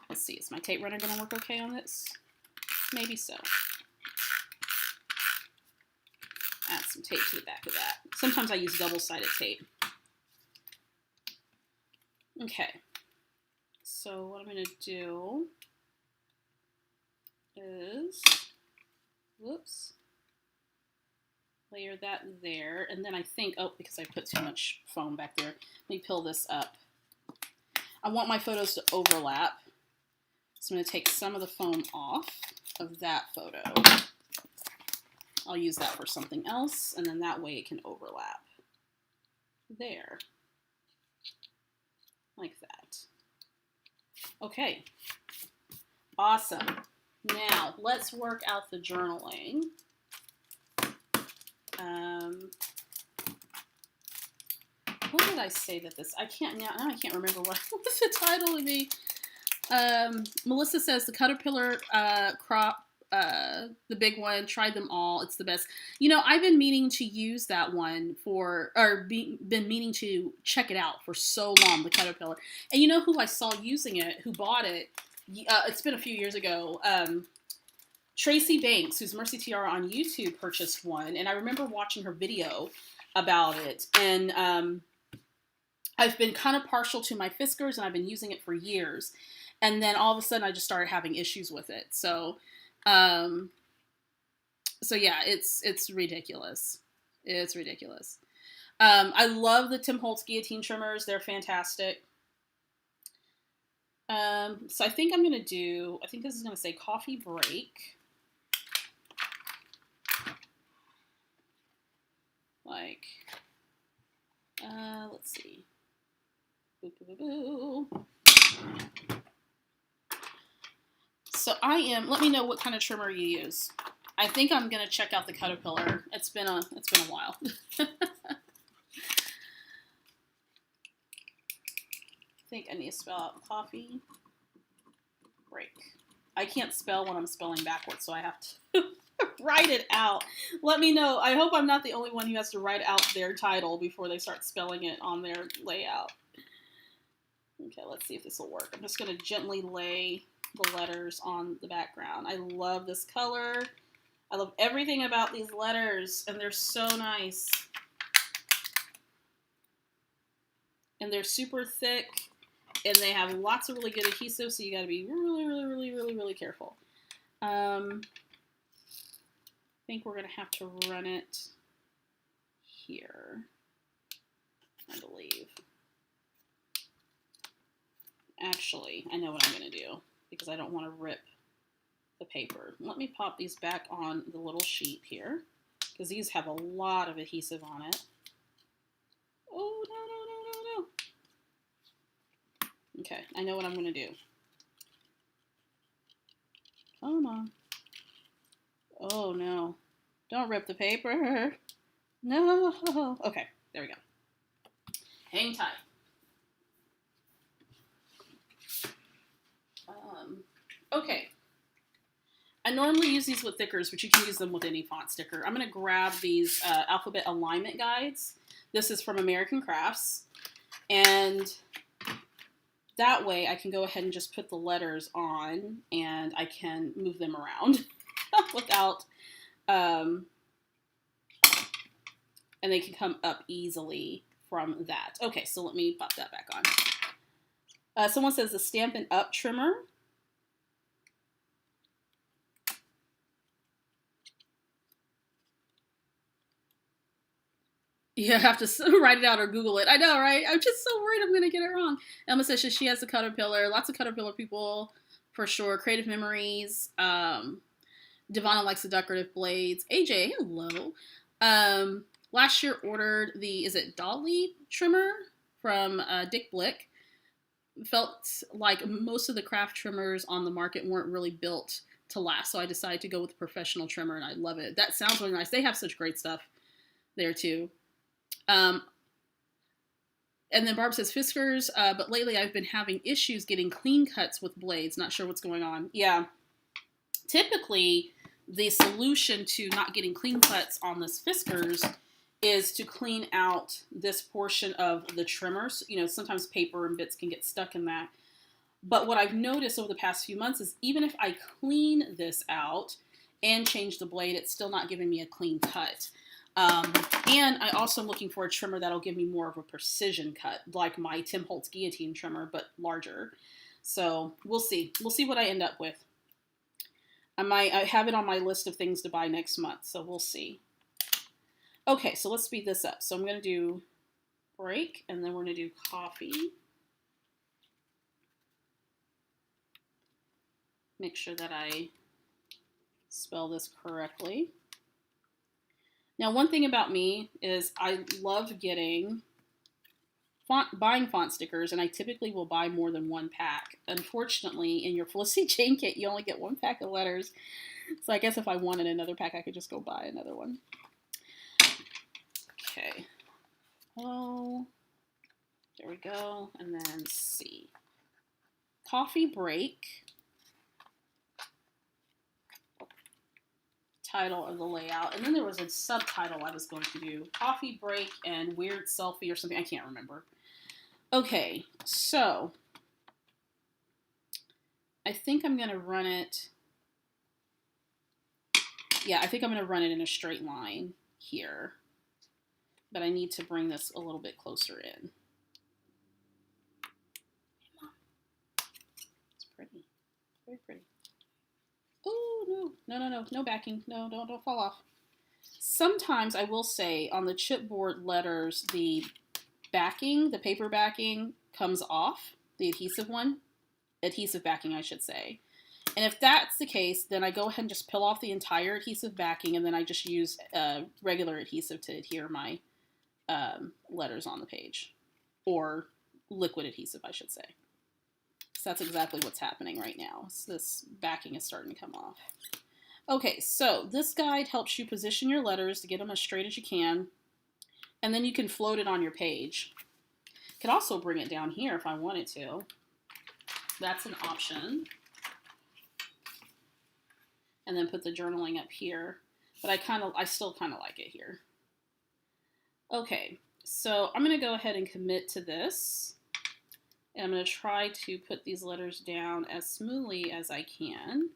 Let's see, is my tape runner going to work okay on this? Maybe so. Add some tape to the back of that. Sometimes I use double-sided tape. Okay. So what I'm going to do is, whoops, layer that there, and then I think, because I put too much foam back there, let me peel this up. I want my photos to overlap, so I'm going to take some of the foam off of that photo. I'll use that for something else, and then that way it can overlap. There. Like that. Okay. Awesome. Now, let's work out the journaling. what did I say that this, I can't remember what was the title of the, Melissa says the caterpillar crop, the big one, tried them all. It's the best. You know, I've been meaning to use that one been meaning to check it out for so long, the caterpillar. And you know who I saw using it, who bought it? It's been a few years ago. Tracy Banks, who's Mercy Tiara on YouTube, purchased one, and I remember watching her video about it. And I've been kind of partial to my Fiskars, and I've been using it for years. And then all of a sudden, I just started having issues with it. So yeah, it's ridiculous. It's ridiculous. I love the Tim Holtz guillotine trimmers. They're fantastic. So I think I'm going to I think this is going to say coffee break. Like, let's see. Boo, boo, boo, boo. So let me know what kind of trimmer you use. I think I'm going to check out the caterpillar. It's been a while. I think I need to spell out coffee break. I can't spell when I'm spelling backwards, so I have to write it out. Let me know. I hope I'm not the only one who has to write out their title before they start spelling it on their layout. Okay, let's see if this will work. I'm just going to gently lay the letters on the background. I love this color. I love everything about these letters, and they're so nice. And they're super thick, and they have lots of really good adhesive, so you got to be really, really, really, really, really careful. I think we're going to have to run it here, I believe. Actually, I know what I'm going to do because I don't want to rip the paper. Let me pop these back on the little sheet here because these have a lot of adhesive on it. Oh, no, no, no, no, no. Okay, I know what I'm going to do. Come on. Oh, no. Don't rip the paper. No. Okay, there we go. Hang tight. Okay. I normally use these with thickers, but you can use them with any font sticker. I'm going to grab these alphabet alignment guides. This is from American Crafts. And that way I can go ahead and just put the letters on and I can move them around without, and they can come up easily from that. Okay, so let me pop that back on. Someone says the Stampin' Up! Trimmer. You have to write it out or Google it. I know, right? I'm just so worried I'm going to get it wrong. Emma says she has a caterpillar. Lots of caterpillar people, for sure. Creative Memories. Devonna likes the decorative blades. AJ, hello. Last year ordered the, is it Dolly trimmer from Dick Blick. Felt like most of the craft trimmers on the market weren't really built to last, so I decided to go with a professional trimmer, and I love it. That sounds really nice. They have such great stuff there, too. And then Barb says Fiskars, but lately I've been having issues getting clean cuts with blades. Not sure what's going on. Yeah. Typically, the solution to not getting clean cuts on this Fiskars is to clean out this portion of the trimmers. You know, sometimes paper and bits can get stuck in that. But what I've noticed over the past few months is even if I clean this out and change the blade, it's still not giving me a clean cut. And I also am looking for a trimmer that'll give me more of a precision cut, like my Tim Holtz guillotine trimmer, but larger. So we'll see. We'll see what I end up with. I have it on my list of things to buy next month, so we'll see. Okay, so let's speed this up. So I'm going to do break, and then we're going to do coffee. Make sure that I spell this correctly. Now, one thing about me is I love buying font stickers, and I typically will buy more than one pack. Unfortunately, in your Felicity Jane kit, you only get one pack of letters. So I guess if I wanted another pack, I could just go buy another one. Okay. Oh. we go. And then C. Coffee break. Title of the layout. And then there was a subtitle I was going to do. Coffee break and weird selfie or something. I can't remember. Okay, so I think I'm going to run it. Yeah, I think I'm going to run it in a straight line here. But I need to bring this a little bit closer in. It's pretty. Very pretty. Oh, no backing. No, don't fall off. Sometimes I will say on the chipboard letters, the backing, the paper backing comes off, the adhesive backing I should say. And if that's the case, then I go ahead and just peel off the entire adhesive backing, and then I just use regular adhesive to adhere my letters on the page. Or liquid adhesive, I should say. So that's exactly what's happening right now. So this backing is starting to come off. Okay, so this guide helps you position your letters to get them as straight as you can. And then you can float it on your page. You can also bring it down here if I wanted to. That's an option. And then put the journaling up here. But I still kind of like it here. Okay, so I'm going to go ahead and commit to this. And I'm going to try to put these letters down as smoothly as I can.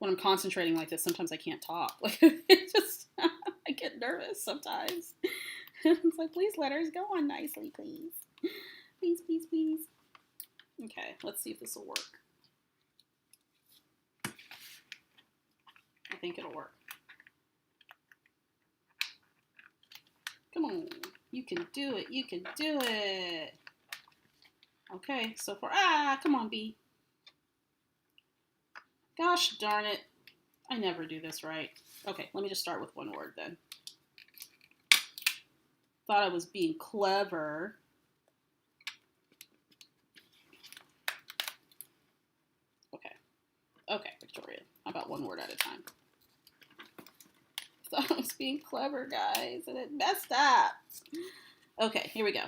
When I'm concentrating like this, sometimes I can't talk. Like, I get nervous sometimes. It's like, please, letters, go on nicely, please. Please, please, please. Okay, let's see if this will work. I think it'll work. Come on, you can do it, you can do it. Okay, so far, come on, B. Gosh darn it, I never do this right. Okay, let me just start with one word then. Thought I was being clever. Okay, Victoria, how about one word at a time? Thought I was being clever, guys, and it messed up. Okay, here we go.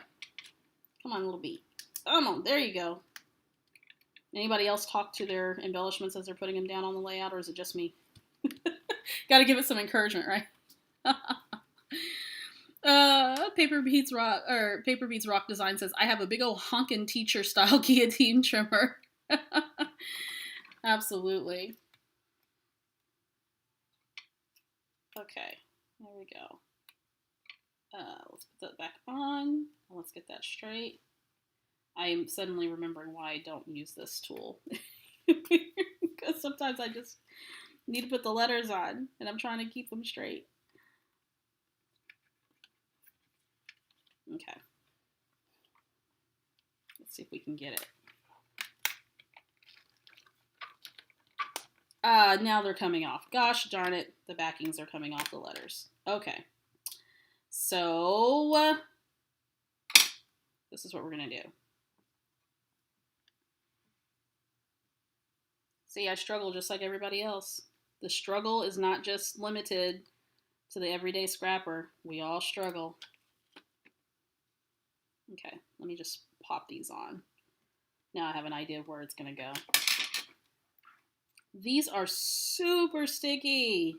Come on, little B. Come on, there you go. Anybody else talk to their embellishments as they're putting them down on the layout, or is it just me? Got to give it some encouragement, right? Paper Beats Rock Design says, I have a big old honkin' teacher style guillotine trimmer. Absolutely. Okay, there we go. Let's put that back on. Let's get that straight. I am suddenly remembering why I don't use this tool. Because sometimes I just need to put the letters on, and I'm trying to keep them straight. Okay. Let's see if we can get it. Now they're coming off. Gosh darn it, the backings are coming off the letters. Okay. So, this is what we're going to do. See, I struggle just like everybody else. The struggle is not just limited to the everyday scrapper. We all struggle. Okay, let me just pop these on. Now I have an idea of where it's going to go. These are super sticky.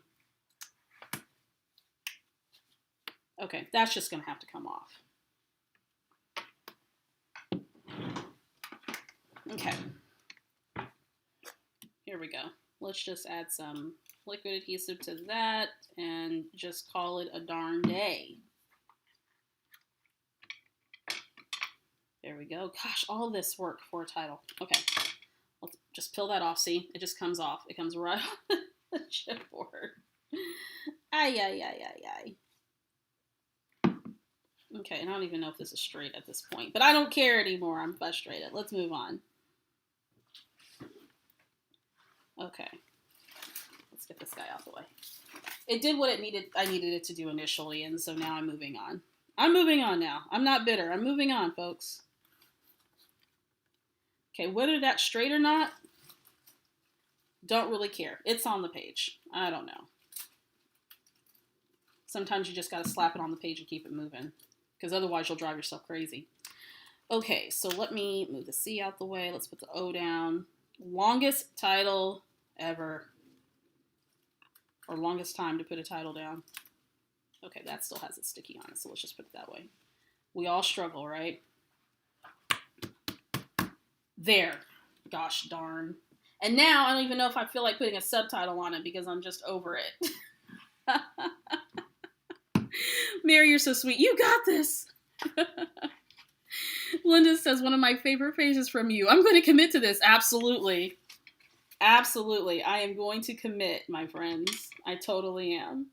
Okay, that's just going to have to come off. Okay. Here we go. Let's just add some liquid adhesive to that and just call it a darn day. There we go. Gosh, all this work for a title. Okay. Let's just peel that off. See, it just comes off. It comes right off the chipboard. Ay. Okay, and I don't even know if this is straight at this point, but I don't care anymore. I'm frustrated. Let's move on. Okay. Let's get this guy out the way. It did what I needed it to do initially, and so now I'm moving on. I'm moving on now. I'm not bitter. I'm moving on, folks. Okay, whether that's straight or not, don't really care. It's on the page. I don't know. Sometimes you just got to slap it on the page and keep it moving, because otherwise you'll drive yourself crazy. Okay, so let me move the C out the way. Let's put the O down. Longest title ever. Or longest time to put a title down. Okay, that still has it sticky on it, so let's just put it that way. We all struggle, right? There. Gosh darn. And now I don't even know if I feel like putting a subtitle on it because I'm just over it. Mary, you're so sweet. You got this. Linda says, one of my favorite phrases from you. I'm going to commit to this. Absolutely. Absolutely. I am going to commit, my friends. I totally am.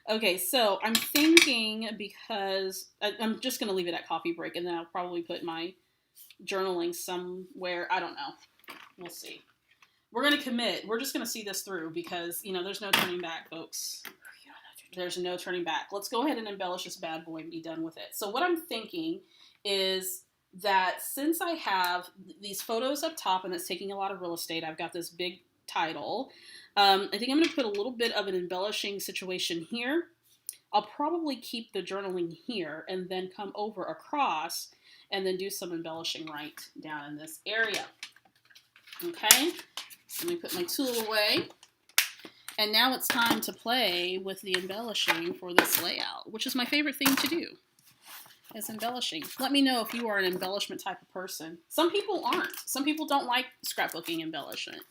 Okay, so I'm thinking, because I'm just going to leave it at coffee break, and then I'll probably put my journaling somewhere. I don't know. We'll see. We're going to commit. We're just going to see this through because, there's no turning back, folks. There's no turning back. Let's go ahead and embellish this bad boy and be done with it. So what I'm thinking is that since I have these photos up top and it's taking a lot of real estate, I've got this big title. I think I'm going to put a little bit of an embellishing situation here. I'll probably keep the journaling here and then come over across and then do some embellishing right down in this area. Okay, so let me put my tool away. And now it's time to play with the embellishing for this layout, which is my favorite thing to do, is embellishing. Let me know if you are an embellishment type of person. Some people aren't. Some people don't like scrapbooking embellishments.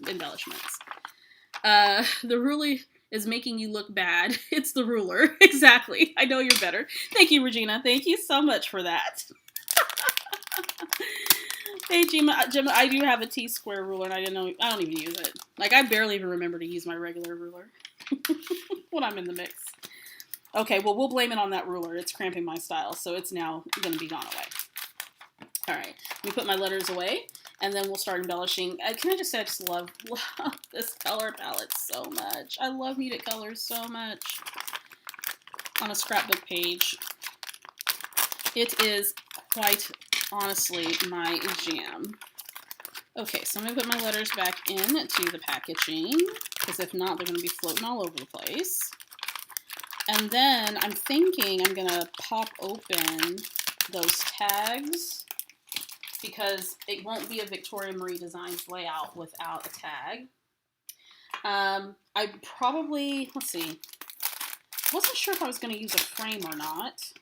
The ruler is making you look bad. It's the ruler. Exactly. I know you're better. Thank you, Regina. Thank you so much for that. Hey, Gemma, I do have a T-square ruler, and I don't even use it. Like, I barely even remember to use my regular ruler when I'm in the mix. Okay, well, we'll blame it on that ruler. It's cramping my style, so it's now going to be gone away. All right, let me put my letters away, and then we'll start embellishing. Can I just say I just love this color palette so much. I love muted colors so much on a scrapbook page. It is quite honestly my jam. Okay, so I'm going to put my letters back into the packaging, because if not, they're going to be floating all over the place. And then I'm thinking I'm going to pop open those tags, because it won't be a Victoria Marie Designs layout without a tag. I probably, let's see, wasn't sure if I was going to use a frame or not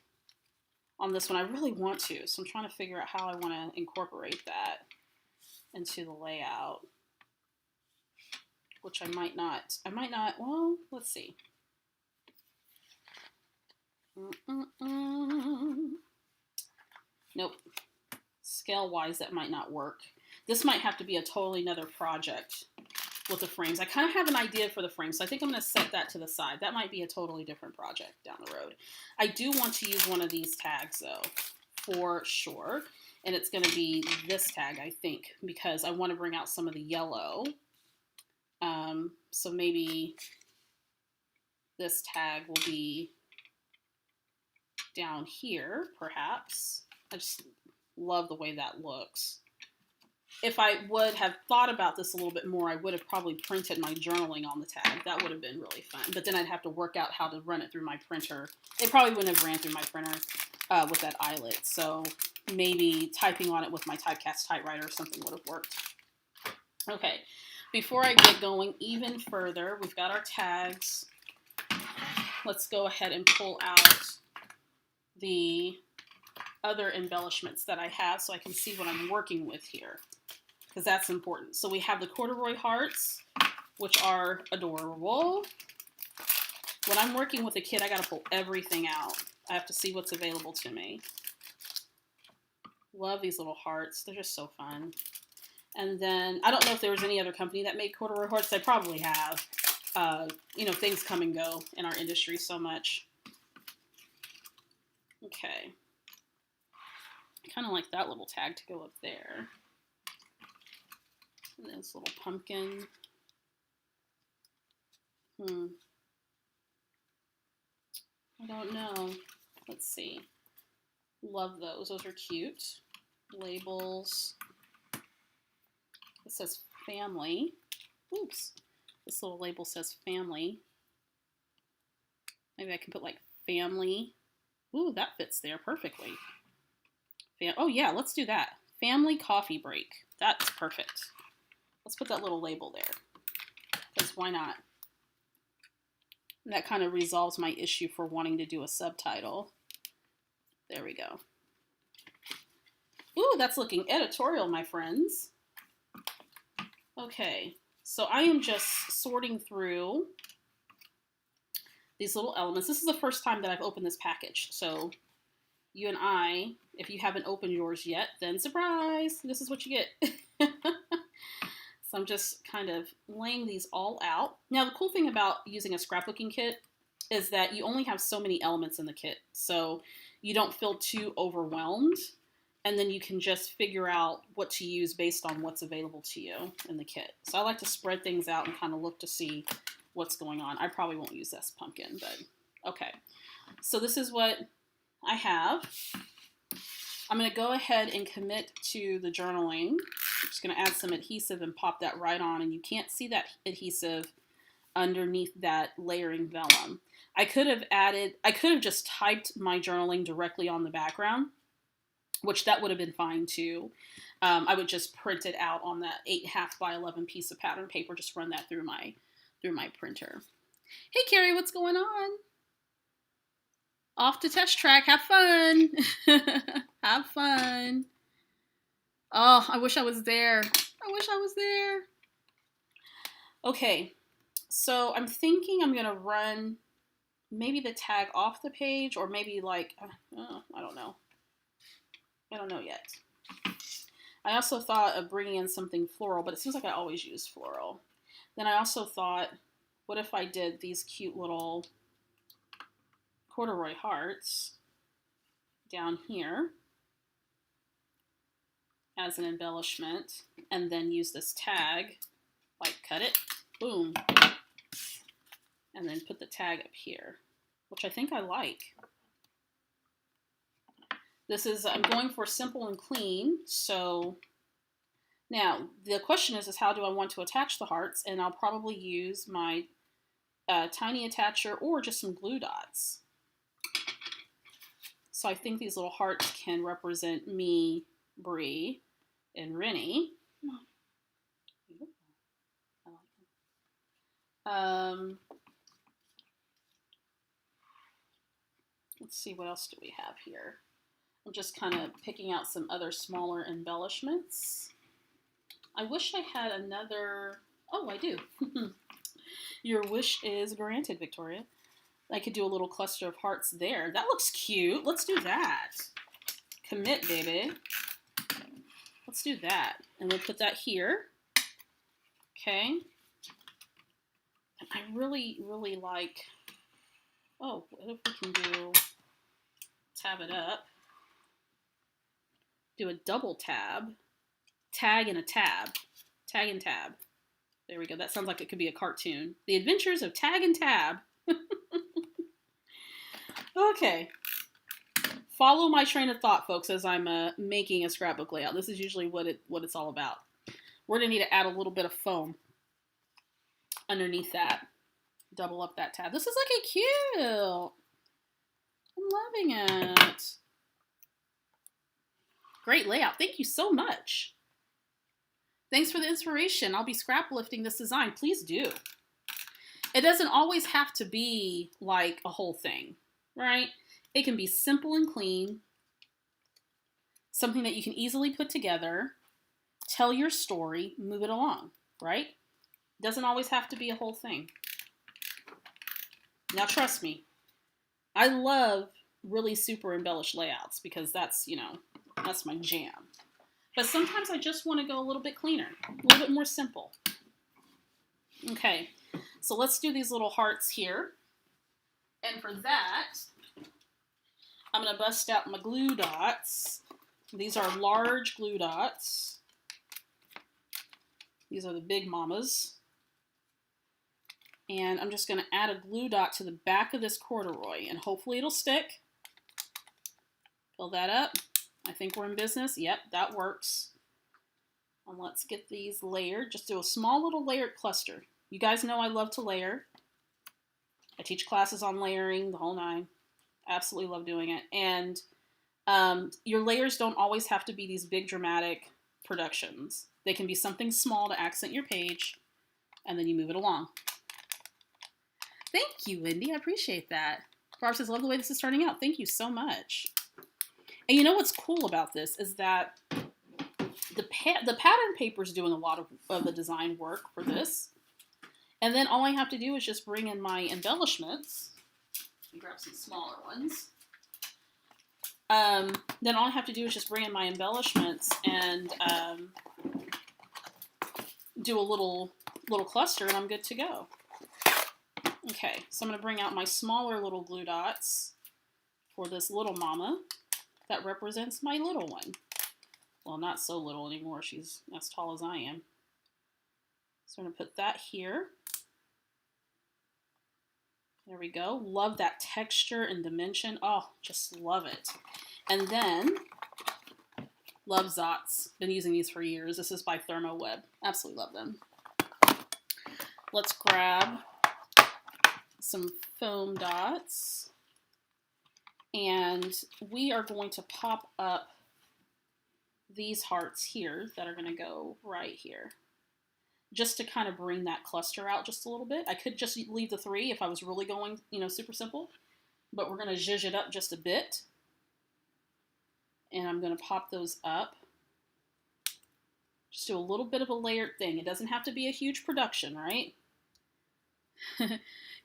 on this one. I really want to, so I'm trying to figure out how I want to incorporate that into the layout, which I might not, well, let's see. Nope. Scale-wise, that might not work. This might have to be a totally another project with the frames. I kind of have an idea for the frames, so I think I'm going to set that to the side. That might be a totally different project down the road. I do want to use one of these tags, though, for sure. And it's going to be this tag, I think, because I want to bring out some of the yellow. So maybe this tag will be down here, perhaps. I just love the way that looks. If I would have thought about this a little bit more, I would have probably printed my journaling on the tag. That would have been really fun. But then I'd have to work out how to run it through my printer. It probably wouldn't have ran through my printer with that eyelet. So maybe typing on it with my typecast typewriter or something would have worked. Okay, before I get going even further, we've got our tags. Let's go ahead and pull out the other embellishments that I have so I can see what I'm working with here, because that's important. So we have the corduroy hearts, which are adorable. When I'm working with a kid, I got to pull everything out. I have to see what's available to me. Love these little hearts. They're just so fun. And then, I don't know if there was any other company that made corduroy hearts. They probably have. Things come and go in our industry so much. Okay. I kind of like that little tag to go up there. And this little pumpkin. I don't know. Let's see. Love those. Those are cute. Labels. It says family. Oops. This little label says family. Maybe I can put like family. Ooh, that fits there perfectly. Oh yeah, let's do that. Family coffee break. That's perfect. Let's put that little label there. Because why not? That kind of resolves my issue for wanting to do a subtitle. There we go. Ooh, that's looking editorial, my friends. Okay, so I am just sorting through these little elements. This is the first time that I've opened this package. So you and I, if you haven't opened yours yet, then surprise, this is what you get. So I'm just kind of laying these all out. Now, the cool thing about using a scrapbooking kit is that you only have so many elements in the kit. So you don't feel too overwhelmed. And then you can just figure out what to use based on what's available to you in the kit. So I like to spread things out and kind of look to see what's going on. I probably won't use this pumpkin, but okay. So this is what I have. I'm going to go ahead and commit to the journaling. I'm just going to add some adhesive and pop that right on, and you can't see that adhesive underneath that layering vellum. I could have just typed my journaling directly on the background, which that would have been fine too. I would just print it out on that 8.5 by 11 piece of pattern paper, just run that through my printer. Hey Carrie, what's going on? Off to test track, have fun. Have fun. Oh, I wish I was there. I wish I was there. Okay, so I'm thinking I'm gonna run maybe the tag off the page, or maybe like, I don't know. I don't know yet. I also thought of bringing in something floral, but it seems like I always use floral. Then I also thought, what if I did these cute little corduroy hearts down here as an embellishment, and then use this tag, like cut it, boom, and then put the tag up here, which I think I like. This is, I'm going for simple and clean, so now the question is how do I want to attach the hearts, and I'll probably use my tiny attacher or just some glue dots. So I think these little hearts can represent me, Bree, and Rennie. Let's see, what else do we have here? I'm just kind of picking out some other smaller embellishments. I wish I had another, oh, I do. Your wish is granted, Victoria. I could do a little cluster of hearts there. That looks cute. Let's do that. Commit, baby. Let's do that. And we'll put that here. Okay. And I really, really like, oh, what if we can do, tab it up. Do a double tab. Tag and a tab. Tag and tab. There we go. That sounds like it could be a cartoon. The Adventures of Tag and Tab. Okay. Follow my train of thought, folks, as I'm making a scrapbook layout. This is usually what it's all about. We're going to need to add a little bit of foam underneath that. Double up that tab. This is looking cute. I'm loving it. Great layout. Thank you so much. Thanks for the inspiration. I'll be scrap lifting this design. Please do. It doesn't always have to be like a whole thing, right? It can be simple and clean, something that you can easily put together, tell your story, move it along, right? It doesn't always have to be a whole thing. Now, trust me, I love really super embellished layouts because that's, you know, that's my jam. But sometimes I just want to go a little bit cleaner, a little bit more simple. Okay, so let's do these little hearts here. And for that, I'm going to bust out my glue dots. These are large glue dots. These are the big mamas. And I'm just going to add a glue dot to the back of this corduroy, and hopefully it'll stick. Fill that up. I think we're in business. Yep, that works. And let's get these layered. Just do a small little layered cluster. You guys know I love to layer. I teach classes on layering, the whole nine. Absolutely love doing it. And your layers don't always have to be these big dramatic productions. They can be something small to accent your page, and then you move it along. Thank you, Wendy. I appreciate that. Barb says, love the way this is starting out. Thank you so much. And you know what's cool about this is that the pattern paper is doing a lot of the design work for this. And then all I have to do is just bring in my embellishments. Grab some smaller ones. Then all I have to do is just bring in my embellishments and do a little cluster, and I'm good to go. Okay, so I'm going to bring out my smaller little glue dots for this little mama that represents my little one. Well, not so little anymore. She's as tall as I am. So I'm going to put that here. There we go. Love that texture and dimension. Oh, just love it. And then, love Zots. Been using these for years. This is by ThermoWeb. Absolutely love them. Let's grab some foam dots. And we are going to pop up these hearts here that are going to go right here. Just to kind of bring that cluster out just a little bit. I could just leave the 3 if I was really going, super simple. But we're going to zhuzh it up just a bit. And I'm going to pop those up. Just do a little bit of a layered thing. It doesn't have to be a huge production, right?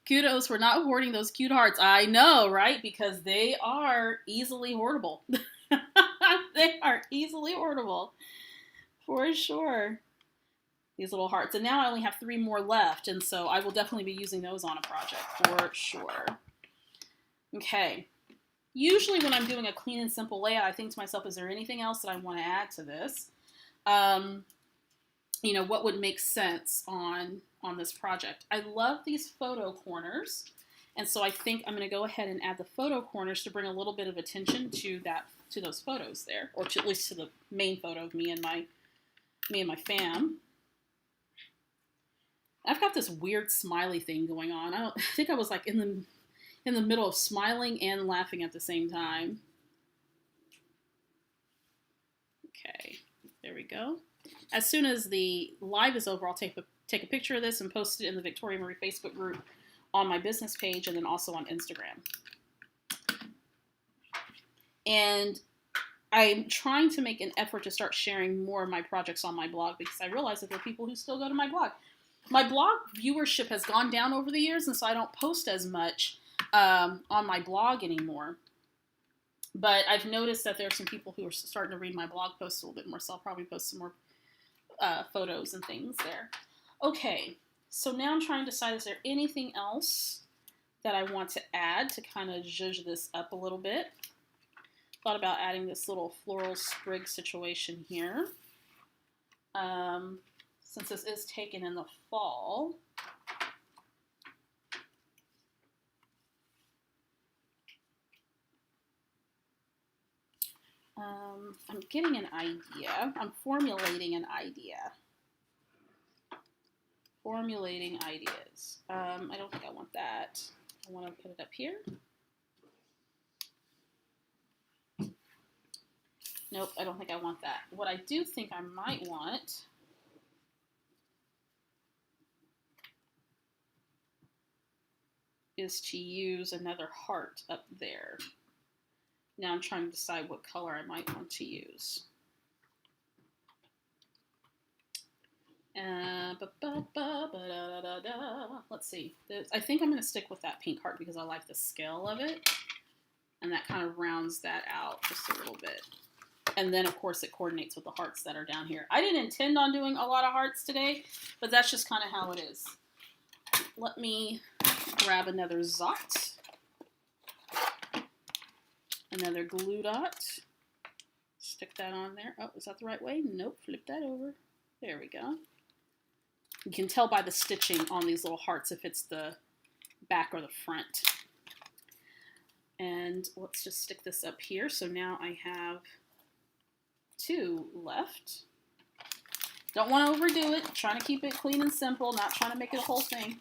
Kudos for not hoarding those cute hearts. I know, right? Because they are easily hoardable. They are easily hoardable. For sure. These little hearts. And now I only have 3 more left. And so I will definitely be using those on a project for sure. Okay. Usually when I'm doing a clean and simple layout, I think to myself, is there anything else that I want to add to this? What would make sense on this project? I love these photo corners. And so I think I'm going to go ahead and add the photo corners to bring a little bit of attention to those photos there, or at least to the main photo of me and my fam. I've got this weird smiley thing going on. I think I was like in the middle of smiling and laughing at the same time. Okay, there we go. As soon as the live is over, I'll take a picture of this and post it in the Victoria Marie Facebook group on my business page and then also on Instagram. And I'm trying to make an effort to start sharing more of my projects on my blog because I realize that there are people who still go to my blog. My blog viewership has gone down over the years, and so I don't post as much on my blog anymore. But I've noticed that there are some people who are starting to read my blog posts a little bit more, so I'll probably post some more photos and things there. Okay, so now I'm trying to decide, is there anything else that I want to add to kind of zhuzh this up a little bit? Thought about adding this little floral sprig situation here. Since this is taken in the fall. I'm getting an idea. I'm formulating an idea. Formulating ideas. I don't think I want that. I want to put it up here. Nope, I don't think I want that. What I do think I might want is to use another heart up there. Now I'm trying to decide what color I might want to use. Let's see. I think I'm going to stick with that pink heart because I like the scale of it. And that kind of rounds that out just a little bit. And then, of course, it coordinates with the hearts that are down here. I didn't intend on doing a lot of hearts today, but that's just kind of how it is. Let me grab another Zot. Another glue dot. Stick that on there. Oh, is that the right way? Nope, flip that over. There we go. You can tell by the stitching on these little hearts if it's the back or the front. And let's just stick this up here. So now I have 2 left. Don't want to overdo it. Trying to keep it clean and simple, not trying to make it a whole thing.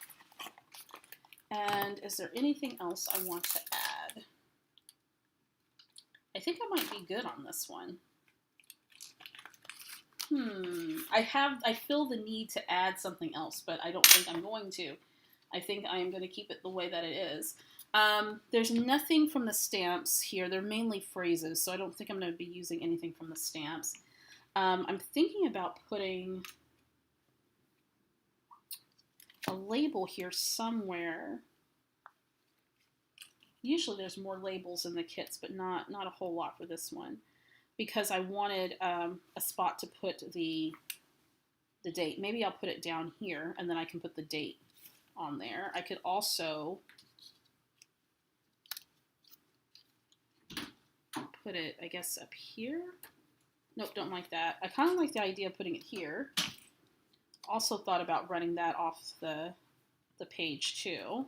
And is there anything else I want to add? I think I might be good on this one. I feel the need to add something else, but I don't think I'm going to. I think I am going to keep it the way that it is. There's nothing from the stamps here. They're mainly phrases, so I don't think I'm going to be using anything from the stamps. I'm thinking about putting a label here somewhere. Usually there's more labels in the kits, but not a whole lot for this one, because I wanted a spot to put the date. Maybe I'll put it down here, and then I can put the date on there. I could also put it, I guess, up here. Nope, don't like that. I kind of like the idea of putting it here. Also thought about running that off the page too.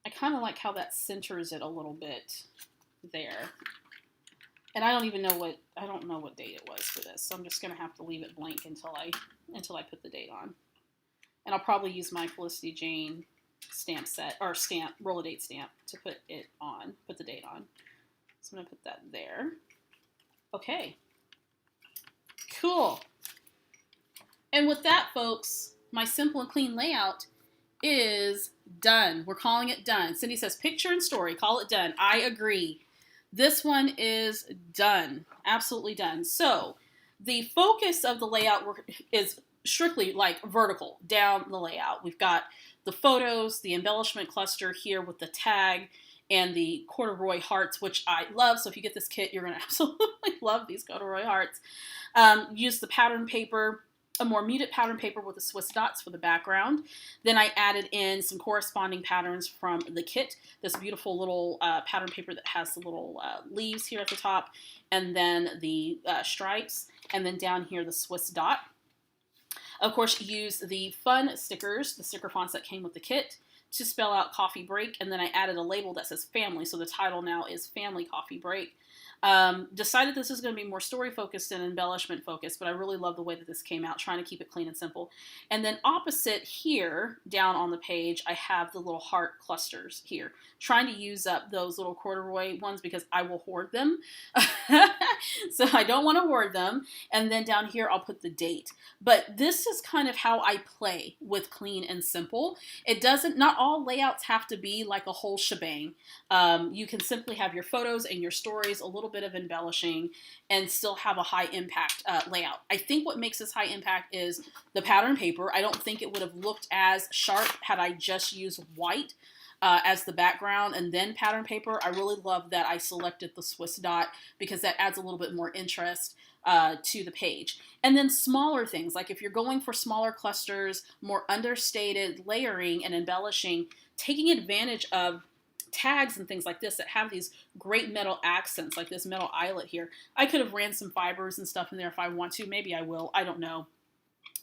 I kind of like how that centers it a little bit there. And I don't know what date it was for this, so I'm just gonna have to leave it blank until I put the date on. And I'll probably use my Felicity Jane stamp set, or roll-a-date stamp to put the date on. So I'm gonna put that there. Okay. Cool. And with that, folks, my simple and clean layout is done. We're calling it done. Cindy says, picture and story, call it done. I agree. This one is done. Absolutely done. So the focus of the layout is strictly like vertical down the layout. We've got the photos, the embellishment cluster here with the tag, and the corduroy hearts, which I love. So if you get this kit, you're going to absolutely love these corduroy hearts. Use the pattern paper, a more muted pattern paper with the Swiss dots for the background. Then I added in some corresponding patterns from the kit. This beautiful little pattern paper that has the little leaves here at the top, and then the stripes, and then down here the Swiss dot. Of course, use the fun stickers, the sticker fonts that came with the kit, to spell out coffee break, and then I added a label that says family, so the title now is Family Coffee Break. Decided this is going to be more story focused and embellishment focused, but I really love the way that this came out, trying to keep it clean and simple. And then opposite here, down on the page, I have the little heart clusters here, trying to use up those little corduroy ones because I will hoard them. So I don't want to hoard them. And then down here, I'll put the date. But this is kind of how I play with clean and simple. Not all layouts have to be like a whole shebang. You can simply have your photos and your stories, a little bit of embellishing, and still have a high impact layout. I think what makes this high impact is the pattern paper. I don't think it would have looked as sharp had I just used white as the background and then pattern paper. I really love that I selected the Swiss dot because that adds a little bit more interest to the page. And then smaller things, like if you're going for smaller clusters, more understated layering and embellishing, taking advantage of tags and things like this that have these great metal accents, like this metal eyelet here. I could have ran some fibers and stuff in there if I want to. Maybe I will. I don't know.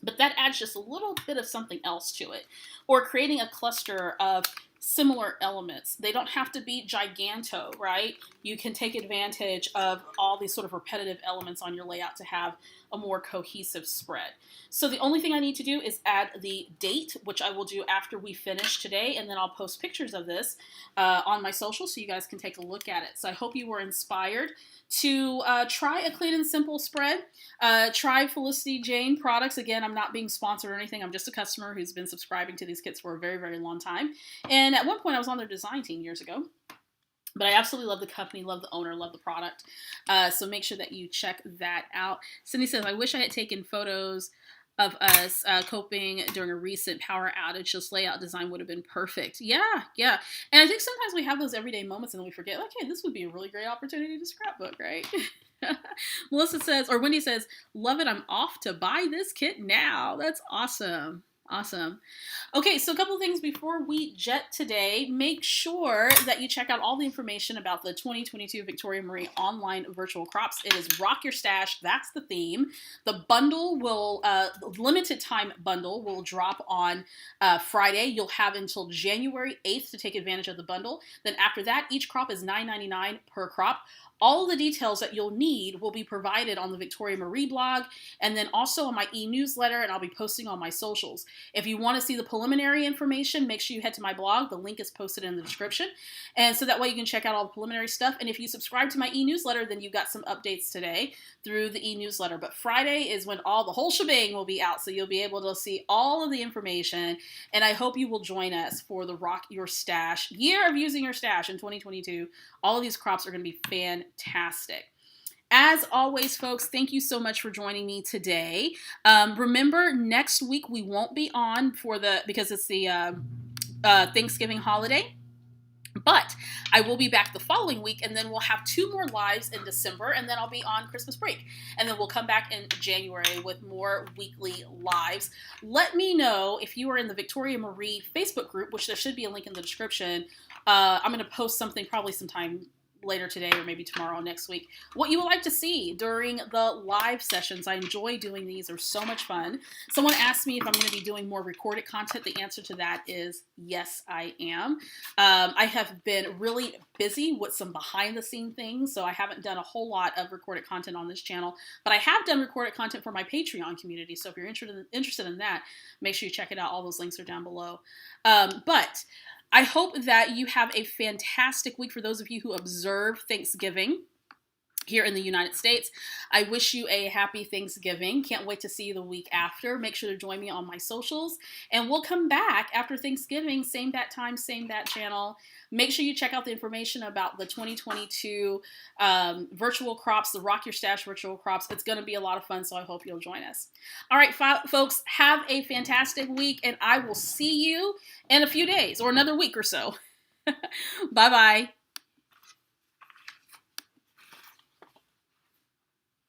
But that adds just a little bit of something else to it. Or creating a cluster of similar elements. They don't have to be giganto, right? You can take advantage of all these sort of repetitive elements on your layout to have a more cohesive spread. So the only thing I need to do is add the date, which I will do after we finish today, and then I'll post pictures of this on my social so you guys can take a look at it. So I hope you were inspired to try a clean and simple spread. Try Felicity Jane products. Again, I'm not being sponsored or anything. I'm just a customer who's been subscribing to these kits for a very, very long time. And at one point I was on their design team years ago. But I absolutely love the company, love the owner, love the product. So make sure that you check that out. Cindy says, I wish I had taken photos of us coping during a recent power outage. This layout design would have been perfect. Yeah. And I think sometimes we have those everyday moments and then we forget, like, hey, this would be a really great opportunity to scrapbook, right? Melissa says, or Wendy says, love it. I'm off to buy this kit now. That's awesome. Awesome. Okay, so a couple of things before we jet today. Make sure that you check out all the information about the 2022 Victoria Marie online virtual crops. It is Rock Your Stash. That's the theme. The bundle will, limited time bundle will drop on Friday. You'll have until January 8th to take advantage of the bundle. Then after that, each crop is $9.99 per crop. All of the details that you'll need will be provided on the Victoria Marie blog and then also on my e-newsletter, and I'll be posting on my socials. If you want to see the preliminary information, make sure you head to my blog. The link is posted in the description. And so that way you can check out all the preliminary stuff. And if you subscribe to my e-newsletter, then you got some updates today through the e-newsletter. But Friday is when the whole shebang will be out. So you'll be able to see all of the information. And I hope you will join us for the Rock Your Stash year of using your stash in 2022. All of these crops are going to be fantastic. As always, folks, thank you so much for joining me today. Remember, next week we won't be on because it's the Thanksgiving holiday. But I will be back the following week, and then we'll have 2 more lives in December, and then I'll be on Christmas break. And then we'll come back in January with more weekly lives. Let me know if you are in the Victoria Marie Facebook group, which there should be a link in the description. I'm going to post something probably sometime later today or maybe tomorrow or next week, what you would like to see during the live sessions. I enjoy doing these. They're so much fun. Someone asked me if I'm going to be doing more recorded content. The answer to that is yes, I am. I have been really busy with some behind the scene things, so I haven't done a whole lot of recorded content on this channel, but I have done recorded content for my Patreon community, so if you're interested in that, make sure you check it out. All those links are down below. But I hope that you have a fantastic week. For those of you who observe Thanksgiving here in the United States, I wish you a happy Thanksgiving. Can't wait to see you the week after. Make sure to join me on my socials, and we'll come back after Thanksgiving, same bat time, same bat channel. Make sure you check out the information about the 2022 virtual crops, the Rock Your Stash virtual crops. It's going to be a lot of fun, so I hope you'll join us. All right, folks, have a fantastic week, and I will see you in a few days or another week or so. Bye-bye.